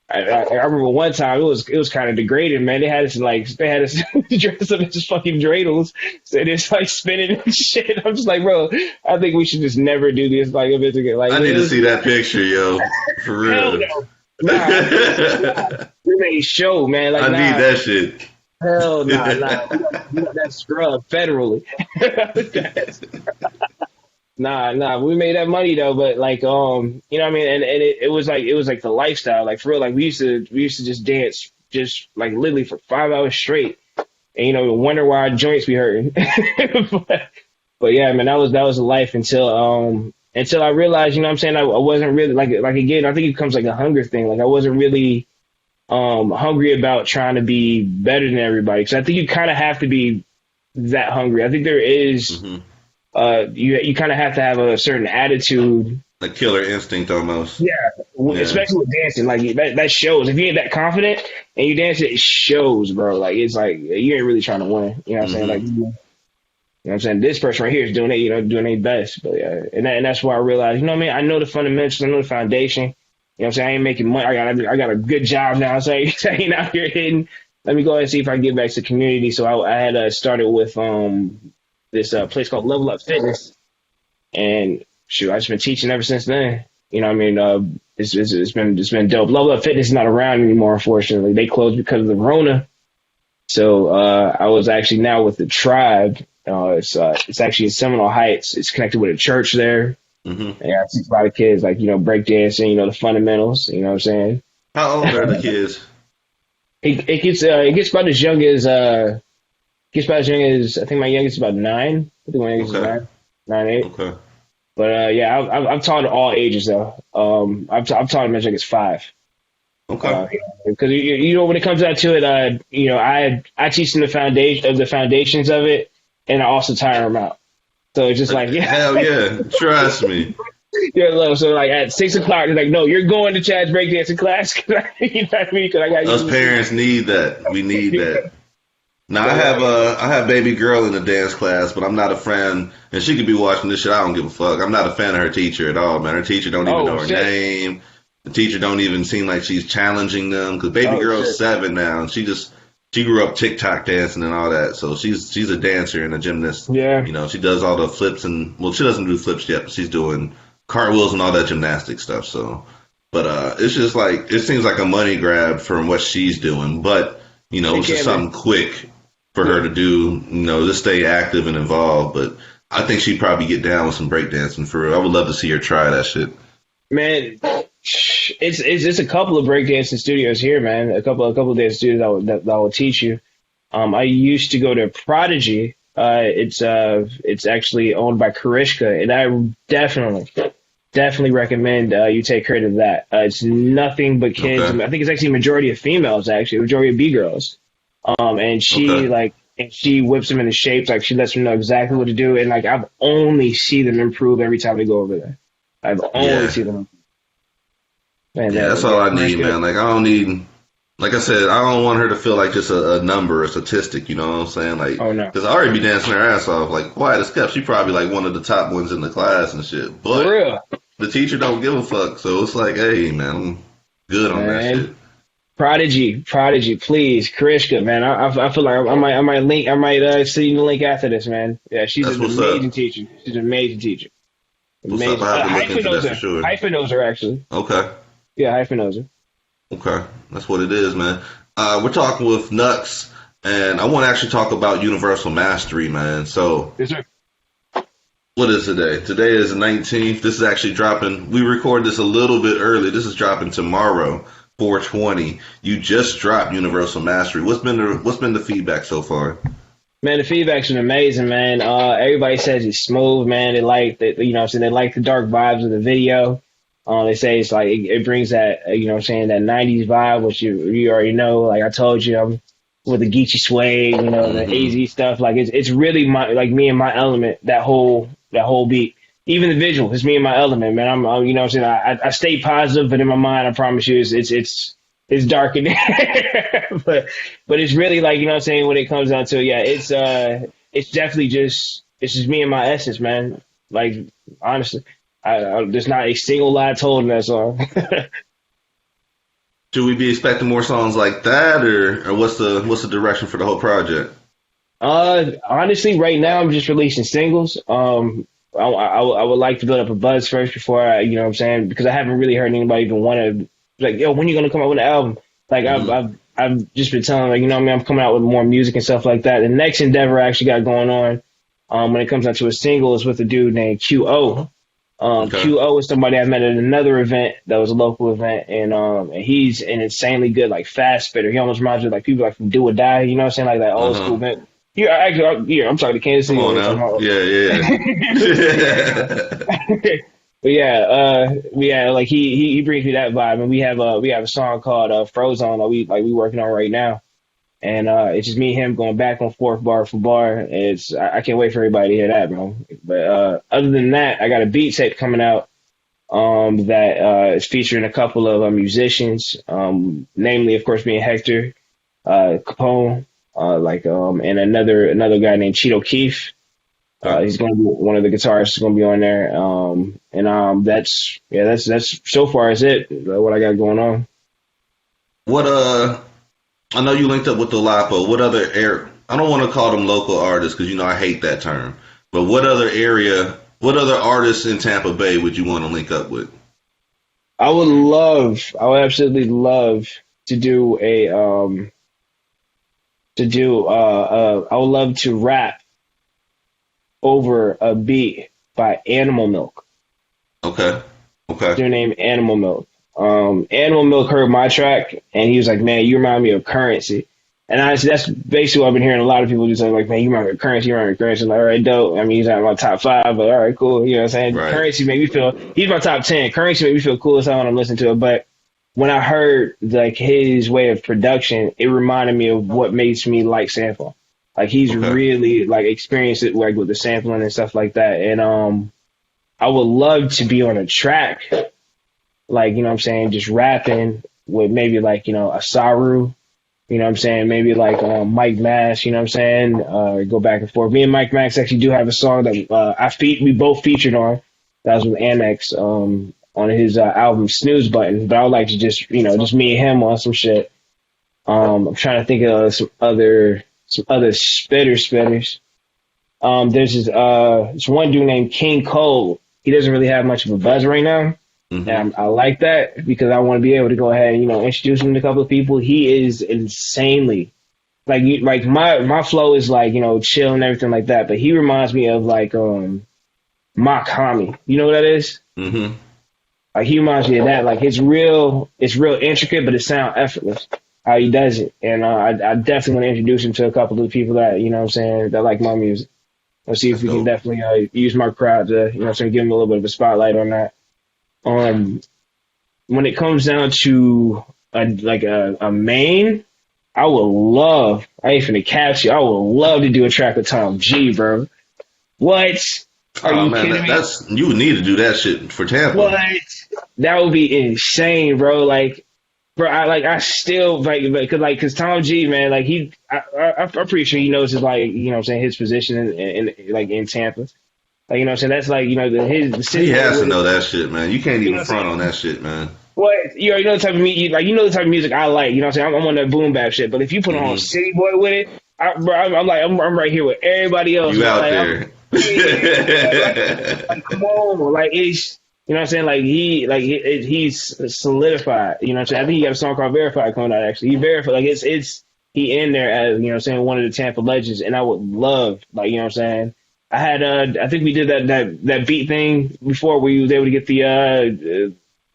E: I remember one time it was kind of degrading, man. They had us dress up as fucking dreidels, so it's like spinning and shit. I'm just like, bro, I think we should just never do this like if it's again. Like
D: I need to see that picture, yo, for real.
E: No. Nah, we made show, man. Like,
D: I need that shit.
E: Hell nah. We got that scrub federally. Nah. We made that money though, but like, you know what I mean? And it was like the lifestyle. Like for real, like we used to just dance just like literally for 5 hours straight. And you know, wonder why our joints be hurting. but yeah, man, that was the life until I realized, you know what I'm saying, I wasn't really like again, I think it comes like a hunger thing. Like I wasn't really hungry about trying to be better than everybody. Because I think you kind of have to be that hungry. I think there is you kind of have to have a certain attitude,
D: a killer instinct almost.
E: Yeah, especially with dancing. Like that shows. If you ain't that confident and you dance, it shows, bro. Like it's like you ain't really trying to win. You know what I'm saying? Like, you know what I'm saying? This person right here is doing it, you know, doing their best. But yeah, and that's why I realized, you know what I mean? I know the fundamentals, I know the foundation. You know what I'm saying? I ain't making money. I got a good job now, so I ain't out here hitting. Let me go ahead and see if I can get back to the community. So I had started with this place called Level Up Fitness, and shoot, I've just been teaching ever since then. You know what I mean? It's been dope. Level Up Fitness is not around anymore, unfortunately. They closed because of the Rona. So I was actually now with the Tribe. It's actually in Seminole Heights. It's connected with a church there. And I teach a lot of kids, like, you know, breakdancing, you know, the fundamentals. You know what I'm saying?
D: How old are the kids?
E: It gets about as young as I think my youngest is about 9. I think my youngest is 9, 8.
D: Okay.
E: But yeah, I've taught all ages though. I've taught them as young as 5.
D: Okay.
E: Because you know, when it comes down to it, you know, I teach them the foundations of it, and I also tire them out. So it's just like, yeah.
D: Hell yeah, trust me.
E: Yeah, so like at 6 o'clock, they're like, no, you're going to Chad's breakdancing class. You know what I mean? 'Cause I got
D: Us parents need that. We need that. Now I have baby girl in the dance class, but I'm not a fan. And she could be watching this shit. I don't give a fuck. I'm not a fan of her teacher at all, man. Her teacher don't even know her name. The teacher don't even seem like she's challenging them. Because baby girl's 7 now, and she grew up TikTok dancing and all that. So she's a dancer and a gymnast.
E: Yeah.
D: You know, she does all the flips and, well, she doesn't do flips yet, but she's doing cartwheels and all that gymnastic stuff. So, but it's just like, it seems like a money grab from what she's doing. But, you know, it's just something quick for her to do, you know, to stay active and involved. But I think she'd probably get down with some breakdancing for real. I would love to see her try that shit. Man,
E: it's a couple of breakdancing studios here, man. A couple of dance studios that will teach you. I used to go to Prodigy. It's actually owned by Karishka, and I definitely recommend you take her to that. It's nothing but kids.
D: Okay.
E: I think it's actually a majority of females, actually, a majority of B-girls. And she whips them into shapes. Like, she lets them know exactly what to do. And like, I've only seen them improve every time they go over there. I've only seen them. Man,
D: that's all I need, man. Like, I don't need, like I said, I don't want her to feel like just a number, a statistic, you know what I'm saying? Like, because I already be dancing her ass off. Like, Quiet as Kept, she probably like one of the top ones in the class and shit. But
E: for real,
D: the teacher don't give a fuck. So it's like, hey, man, I'm good on that shit.
E: Prodigy, please, Karishka, man. I feel like I might send you the link after this, man. Yeah, she's an amazing teacher. She's an amazing teacher. Amazing. Hyphen knows her, actually.
D: Okay.
E: Yeah, Hyphen knows her.
D: Okay, that's what it is, man. We're talking with Knux, and I want to actually talk about Universal Mastery, man. So,
E: yes, sir.
D: What is today? Today is the 19th. This is actually dropping. We record this a little bit early. This is dropping tomorrow, 4/20. You just dropped Universal Mastery. What's been the feedback so far?
E: Man, the feedback's been amazing, man. Everybody says it's smooth, man. They like the, you know what I'm saying, they like the dark vibes of the video. They say it's like it brings that, you know what I'm saying, that 90s vibe, which you already know. Like I told you, I'm with the Geechee sway, you know, the AZ stuff. Like it's really like me and my element, that whole beat. Even the visual, it's me and my element, man. I'm you know what I'm saying, I stay positive, but in my mind, I promise you, it's it's dark in there. But it's really like, you know what I'm saying, when it comes down to it, yeah, it's definitely it's just me and my essence, man. Like, honestly, there's not a single lie told in that song.
D: Should we be expecting more songs like that, or what's the direction for the whole project?
E: Honestly, right now I'm just releasing singles. I would like to build up a buzz first before you know what I'm saying, because I haven't really heard anybody even want to, like, yo, when you gonna come out with an album? Like, I've just been telling, like, you know what I mean, I'm coming out with more music and stuff like that. The next endeavor I actually got going on, when it comes down to a single, is with a dude named QO.
D: Okay.
E: QO is somebody I met at another event that was a local event, and he's an insanely good, like, fast spitter. He almost reminds me of, like, people like from Do or Die, you know what I'm saying, like that old school event. Yeah, actually, I'm talking to Kansas City.
D: Come on now. Yeah.
E: But yeah, like he brings me that vibe, and we have a song called Frozone that we working on right now, and it's just me and him going back and forth bar for bar. I can't wait for everybody to hear that, bro. But other than that, I got a beat tape coming out that is featuring a couple of musicians, namely, of course, me and Hector Capone, and another guy named Cheeto Keefe. He's going to be one of the guitarists. Going to be on there, and that's so far is it. What I got going on.
D: What I know you linked up with the Lapo. What other I don't want to call them local artists because, you know, I hate that term. But what other artists in Tampa Bay would you want to link up with?
E: I would absolutely love to do I would love to rap over a beat by Animal Milk.
D: Okay.
E: Their name Animal Milk. Animal Milk heard my track and he was like, "Man, you remind me of Currency." And honestly, that's basically what I've been hearing a lot of people do. Say, like, "Man, you remind me of Currency, I'm like, all right, dope. I mean, he's not my top 5, but all right, cool. You know what I'm saying?
D: Right.
E: Currency made me feel, he's my top 10. Currency made me feel cool as hell when I'm listening to it. But when I heard like his way of production, it reminded me of what makes me like sample. Like, he's really like experienced it, like with the sampling and stuff like that. And I would love to be on a track, like, you know what I'm saying, just rapping with maybe like, you know, a Saru, you know what I'm saying, maybe like Mike Mass, you know what I'm saying, go back and forth. Me and Mike Mass actually do have a song that we both featured on. That was with Annex on his album Snooze Button. But I would like to just, you know, just me and him on some shit. I'm trying to think of some other spitters. There's this one dude named King Cole. He doesn't really have much of a buzz right now. Mm-hmm. And I like that because I want to be able to go ahead and, you know, introduce him to a couple of people. He is insanely like my flow is like, you know, chill and everything like that. But he reminds me of like Mock Hami. You know what that is?
D: Mm-hmm.
E: Like, he reminds me of that. Like, it's real intricate, but it sounds effortless how he does it. And I definitely want to introduce him to a couple of people that, you know what I'm saying, that like my music. Let's see if we can definitely use my crowd to, you know what I'm saying, give him a little bit of a spotlight on that. When it comes down to a main, I would love, I ain't finna catch you, I would love to do a track with Tom G, bro. What? Are you kidding me?
D: You would need to do that shit for Tampa.
E: What? That would be insane, bro. Like, bro, cause Tom G, man, like I'm pretty sure he knows his, like, you know what I'm saying, his position in Tampa. Like, you know what I'm saying? That's like, you know,
D: he has to know that shit, man. You can't even front on that shit, man.
E: What? You know the type of music, like, you know the type of music I like. You know what I'm saying? I'm on that boom bap shit. But if you put on City Boy with it, I'm right here with everybody else.
D: You out
E: like,
D: there?
E: Like, come on, like, it's, you know what I'm saying? He's solidified. You know what I'm saying? I think he got a song called Verified coming out. Actually, he verified. Like, he in there as, you know what I'm saying, one of the Tampa legends. And I would love, like, you know what I'm saying, I had I think we did that beat thing before where you was able to get the I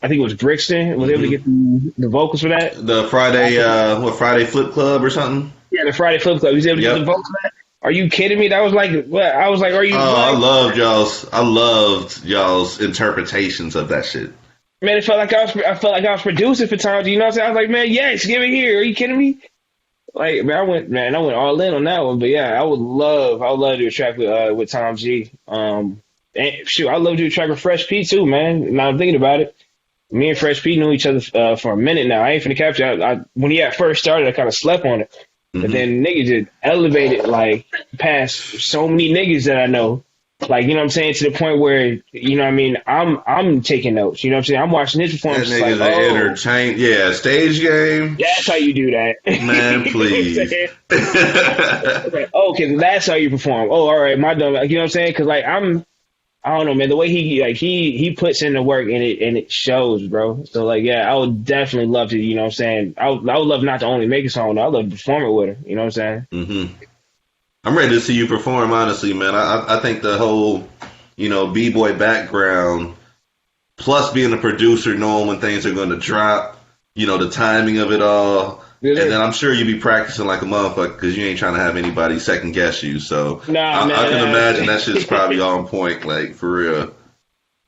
E: think it was Brixton was able to get the vocals for that. The
D: Friday Flip Club or something?
E: Yeah, the Friday Flip Club. He was able to get the vocals for that. Are you kidding me? That was like, what? I was like, are you?
D: I loved y'all's interpretations of that shit.
E: Man, I felt like I was producing for Tom G. You know what I'm saying? I was like, man, yes, give it here. Are you kidding me? Like, man, I went all in on that one. But yeah, I would love to do a track with Tom G. And shoot, I'd love to do a track with Fresh P too, man. Now I'm thinking about it. Me and Fresh P knew each other for a minute now. I ain't finna capture. When he had first started, I kind of slept on it, but then niggas just elevated like past so many niggas that I know. Like, you know what I'm saying, to the point where, you know what I mean, I'm taking notes. You know what I'm saying? I'm watching his
D: That
E: performance.
D: nigga's
E: Like,
D: an entertain. Yeah, stage game.
E: that's how you do that.
D: Man, please.
E: Like, okay, that's how you perform. Oh, all right, my dumb. Like, you know what I'm saying? Because like I don't know, man. The way he puts in the work and it shows, bro. So like, yeah, I would definitely love to. You know what I'm saying? I would love not to only make a song, though. I'd love to perform it with her. You know what I'm saying?
D: I'm ready to see you perform, honestly, man. I think the whole, B-boy background, plus being a producer, knowing when things are going to drop, the timing of it all. And then I'm sure you be practicing like a motherfucker because you ain't trying to have anybody second guess you. So I can imagine that shit's probably on point, like, for real.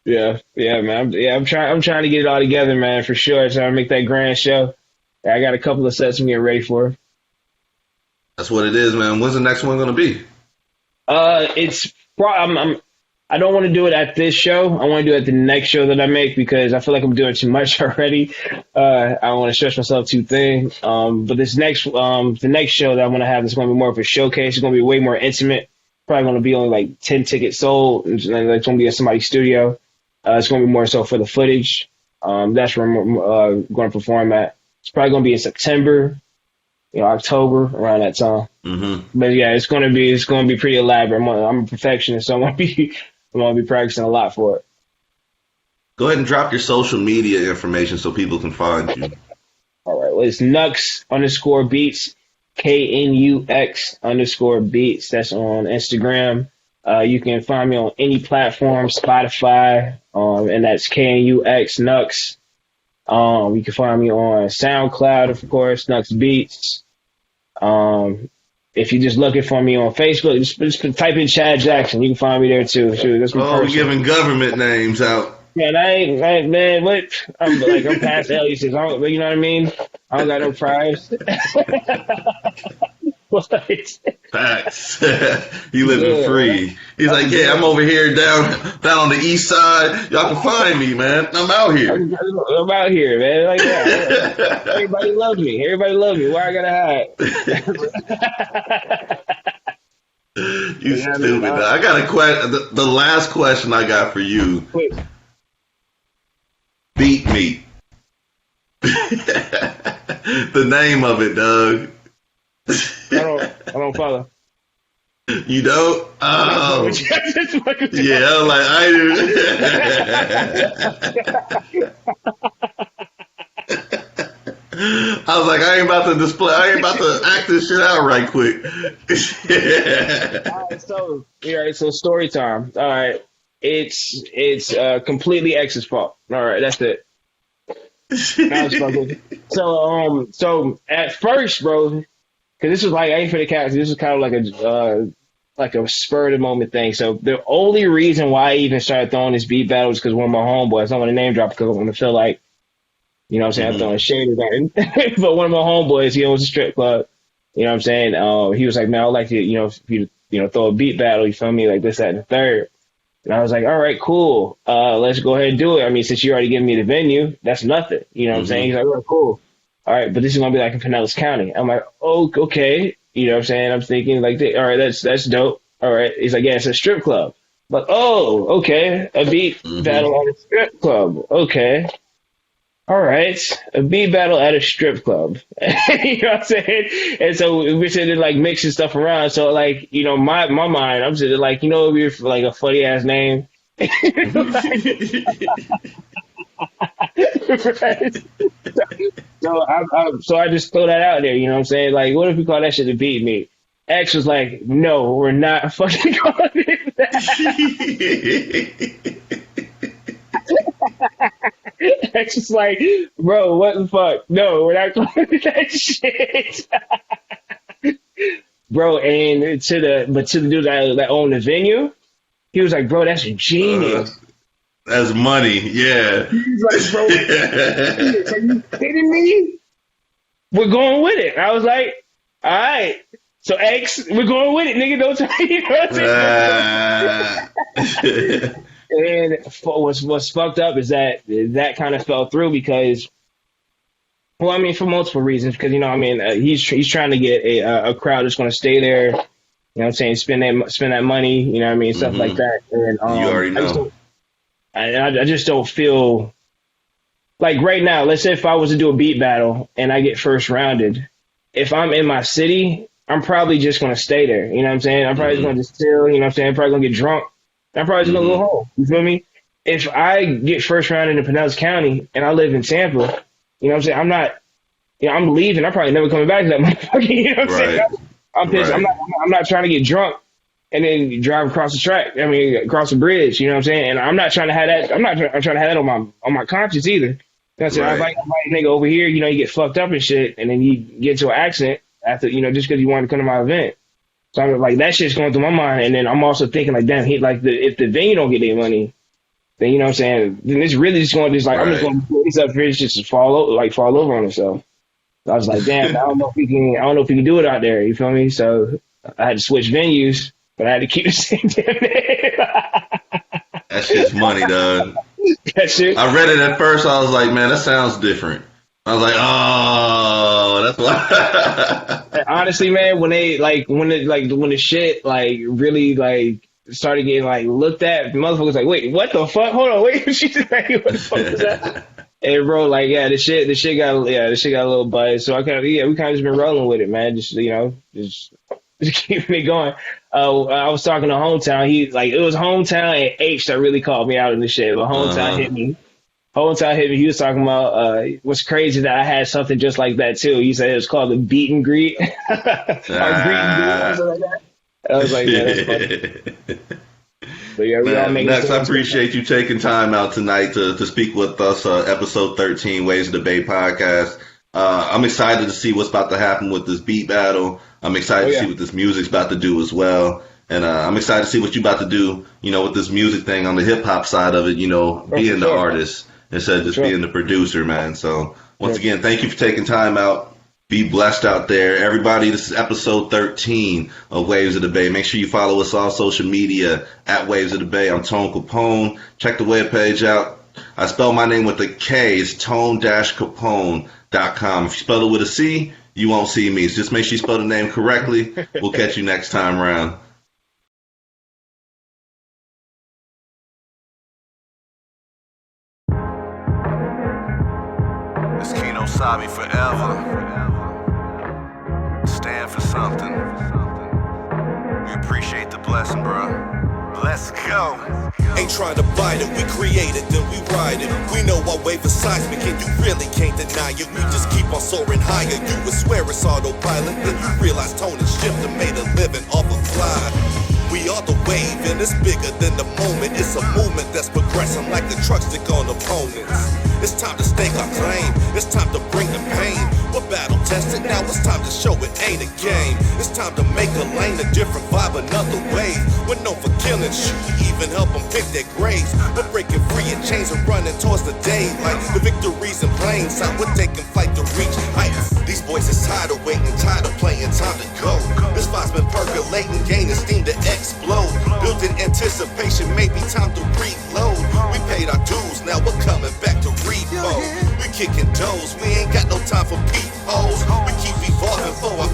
E: Yeah, man. I'm trying to get it all together, man, for sure. Trying to make that grand show. I got a couple of sets I'm getting ready for.
D: That's what it is, man. When's the next one gonna be?
E: I don't want to do it at this show. I want to do it at the next show that I make because I feel like I'm doing too much already. I don't want to stretch myself too thin. But the next show that I'm gonna have is gonna be more of a showcase. It's gonna be way more intimate. Probably gonna be only like 10 tickets sold. It's gonna be at somebody's studio. It's gonna be more so for the footage. That's where I'm going to perform at. It's probably gonna be in September. October, around that time. But yeah, it's gonna be pretty elaborate. I'm a perfectionist, so I'm gonna be practicing a lot for it.
D: Go ahead and drop your social media information so people can find you.
E: All right, well, it's Knux_beats, KNUX_beats. That's on Instagram. You can find me on any platform, Spotify, and that's KNUX Knux. You can find me on SoundCloud, of course, Knux Beats. If you're just looking for me on Facebook, just type in Chad Jackson. You can find me there too. Shoot, that's my
D: we're giving government names out.
E: Man, man, what? I'm past aliases. You know what I mean? I don't got no prize. What?
D: Facts. He living free. He's like, yeah, I'm over here down on the east side. Y'all can find me, man. I'm out here.
E: I'm out here, man. Like, yeah. Everybody loves me. Why I gotta hide?
D: You stupid. I got a question. The last question I got for you.
E: Wait.
D: Beat me. The name of it, Doug.
E: I don't follow.
D: You don't? Oh. Yeah, I'm like, I was like, I ain't about to act this shit out right quick.
E: All right, so story time. All right. It's completely X's fault. All right, that's it. So at first, bro, because this was like, I ain't for the cats. This was kind of like a spur of the moment thing. So the only reason why I even started throwing this beat battle is because one of my homeboys, I don't want to name drop because I want to feel like, you know what I'm saying, I'm throwing shade at that. But one of my homeboys, he owns a strip club. You know what I'm saying? He was like, man, I would like to, if you throw a beat battle, you feel me, like this, that, and the third. And I was like, all right, cool. Let's go ahead and do it. I mean, since you already giving me the venue, that's nothing. You know what I'm saying? He's like, all right, cool. All right, but this is going to be like in Pinellas County. I'm like, oh, okay. You know what I'm saying? I'm thinking like, all right, that's dope. All right. He's like, yeah, it's a strip club. But, oh, okay. A beat battle at a strip club. Okay. All right. A beat battle at a strip club. You know what I'm saying? And so we're sitting there like mixing stuff around. So like, my mind, I'm sitting there like, if you're like a funny ass name. Right. So I just throw that out there, you know what I'm saying? Like, what if we call that shit a beat me? X was like, no, we're not fucking calling it that. X was like, bro, what the fuck? No, we're not calling it that shit. Bro, and to the dude that owned the venue, he was like, bro, that's genius.
D: That's money, yeah.
E: He's like, bro, are you kidding me? We're going with it. I was like, all right. So X, we're going with it, nigga. Don't tell me. You know what I'm saying? And what's fucked up is that kind of fell through because, well, I mean, for multiple reasons. Because he's trying to get a crowd that's going to stay there. You know what I'm saying? Spend that money. You know what I mean? Stuff like that. And
D: You already know.
E: I just don't feel like right now. Let's say if I was to do a beat battle and I get first rounded, if I'm in my city, I'm probably just going to stay there. You know what I'm saying? I'm probably just going to chill. You know what I'm saying? I'm probably going to get drunk. I'm probably just going to go home. You feel me? If I get first rounded in Pinellas County and I live in Tampa, you know what I'm saying? I'm leaving. I'm probably never coming back to that motherfucker. You know what I'm saying? I'm pissed.
D: Right.
E: I'm not trying to get drunk and then drive across the track. I mean, across the bridge. You know what I'm saying? And I'm not trying to have that. I'm trying to have that on my conscience either. You know what I'm saying? I invite a nigga over here. You know, you get fucked up and shit, and then you get into an accident after, just because you wanted to come to my event. So I'm like, that shit's going through my mind. And then I'm also thinking like, damn, if the venue don't get their money, then you know what I'm saying? Then it's really just going to I'm just going to put this up here just to fall over on itself. So I was like, damn, I don't know if we can do it out there. You feel me? So I had to switch venues, but I had to keep the same damn name.
D: That shit's money, dog.
E: That shit.
D: I read it at first. I was like, man, that sounds different. I was like, oh, that's why.
E: Honestly, man, when the shit really started getting looked at, motherfuckers like, wait, what the fuck? Hold on, wait, she just like, what the fuck was that? And bro, the shit got a little buzz. So we kind of just been rolling with it, man. Just keeping it going. I was talking to Hometown. It was Hometown and H that really called me out in the shit. But Hometown hit me. He was talking about what's crazy that I had something just like that too. He said it was called the beat and greet. Or greet and greet or something like that. I was like, yeah, that's funny. But yeah, we all making
D: Knux, I appreciate you taking time out tonight to speak with us. Episode 13, Waves of the Bay podcast. I'm excited to see what's about to happen with this beat battle. I'm excited to see what this music's about to do as well. And I'm excited to see what you're about to do, with this music thing on the hip hop side of it, being the artist instead of just being the producer, man. So once again, thank you for taking time out. Be blessed out there. Everybody, this is episode 13 of Waves of the Bay. Make sure you follow us on social media at Waves of the Bay. I'm Tone Capone. Check the webpage out. I spell my name with a K. It's tone-capone.com. If you spell it with a C, you won't see me. So just make sure you spell the name correctly. We'll catch you next time around.
A: It's Kino Sabi forever. Stand for something. We appreciate the blessing, bro. Let's go.
B: Ain't trying to bite it, we create it, then we ride it. We know our wave is seismic and you really can't deny it. We just keep on soaring higher. You would swear it's autopilot, then you realize tone and shift and made a living off of fly. We are the wave and it's bigger than the moment. It's a movement that's progressing like a truck stick on opponents. It's time to stake our claim. It's time to bring the pain. We're battle tested, now it's time to show it ain't a game. It's time to make a lane, a different vibe, another way. We're known for killing shit, even help them pick their graves. We're breaking free in chains and running towards the daylight. The victory's in plain sight, we're taking flight to reach heights. These boys is tired of waiting, tired of playing, time to go. This vibe's been percolating, gaining steam to explode. Built in anticipation, maybe time to reload. We paid our dues, now we're coming back to repo. We kicking toes, we ain't got no time for peepholes. We keep evolving for our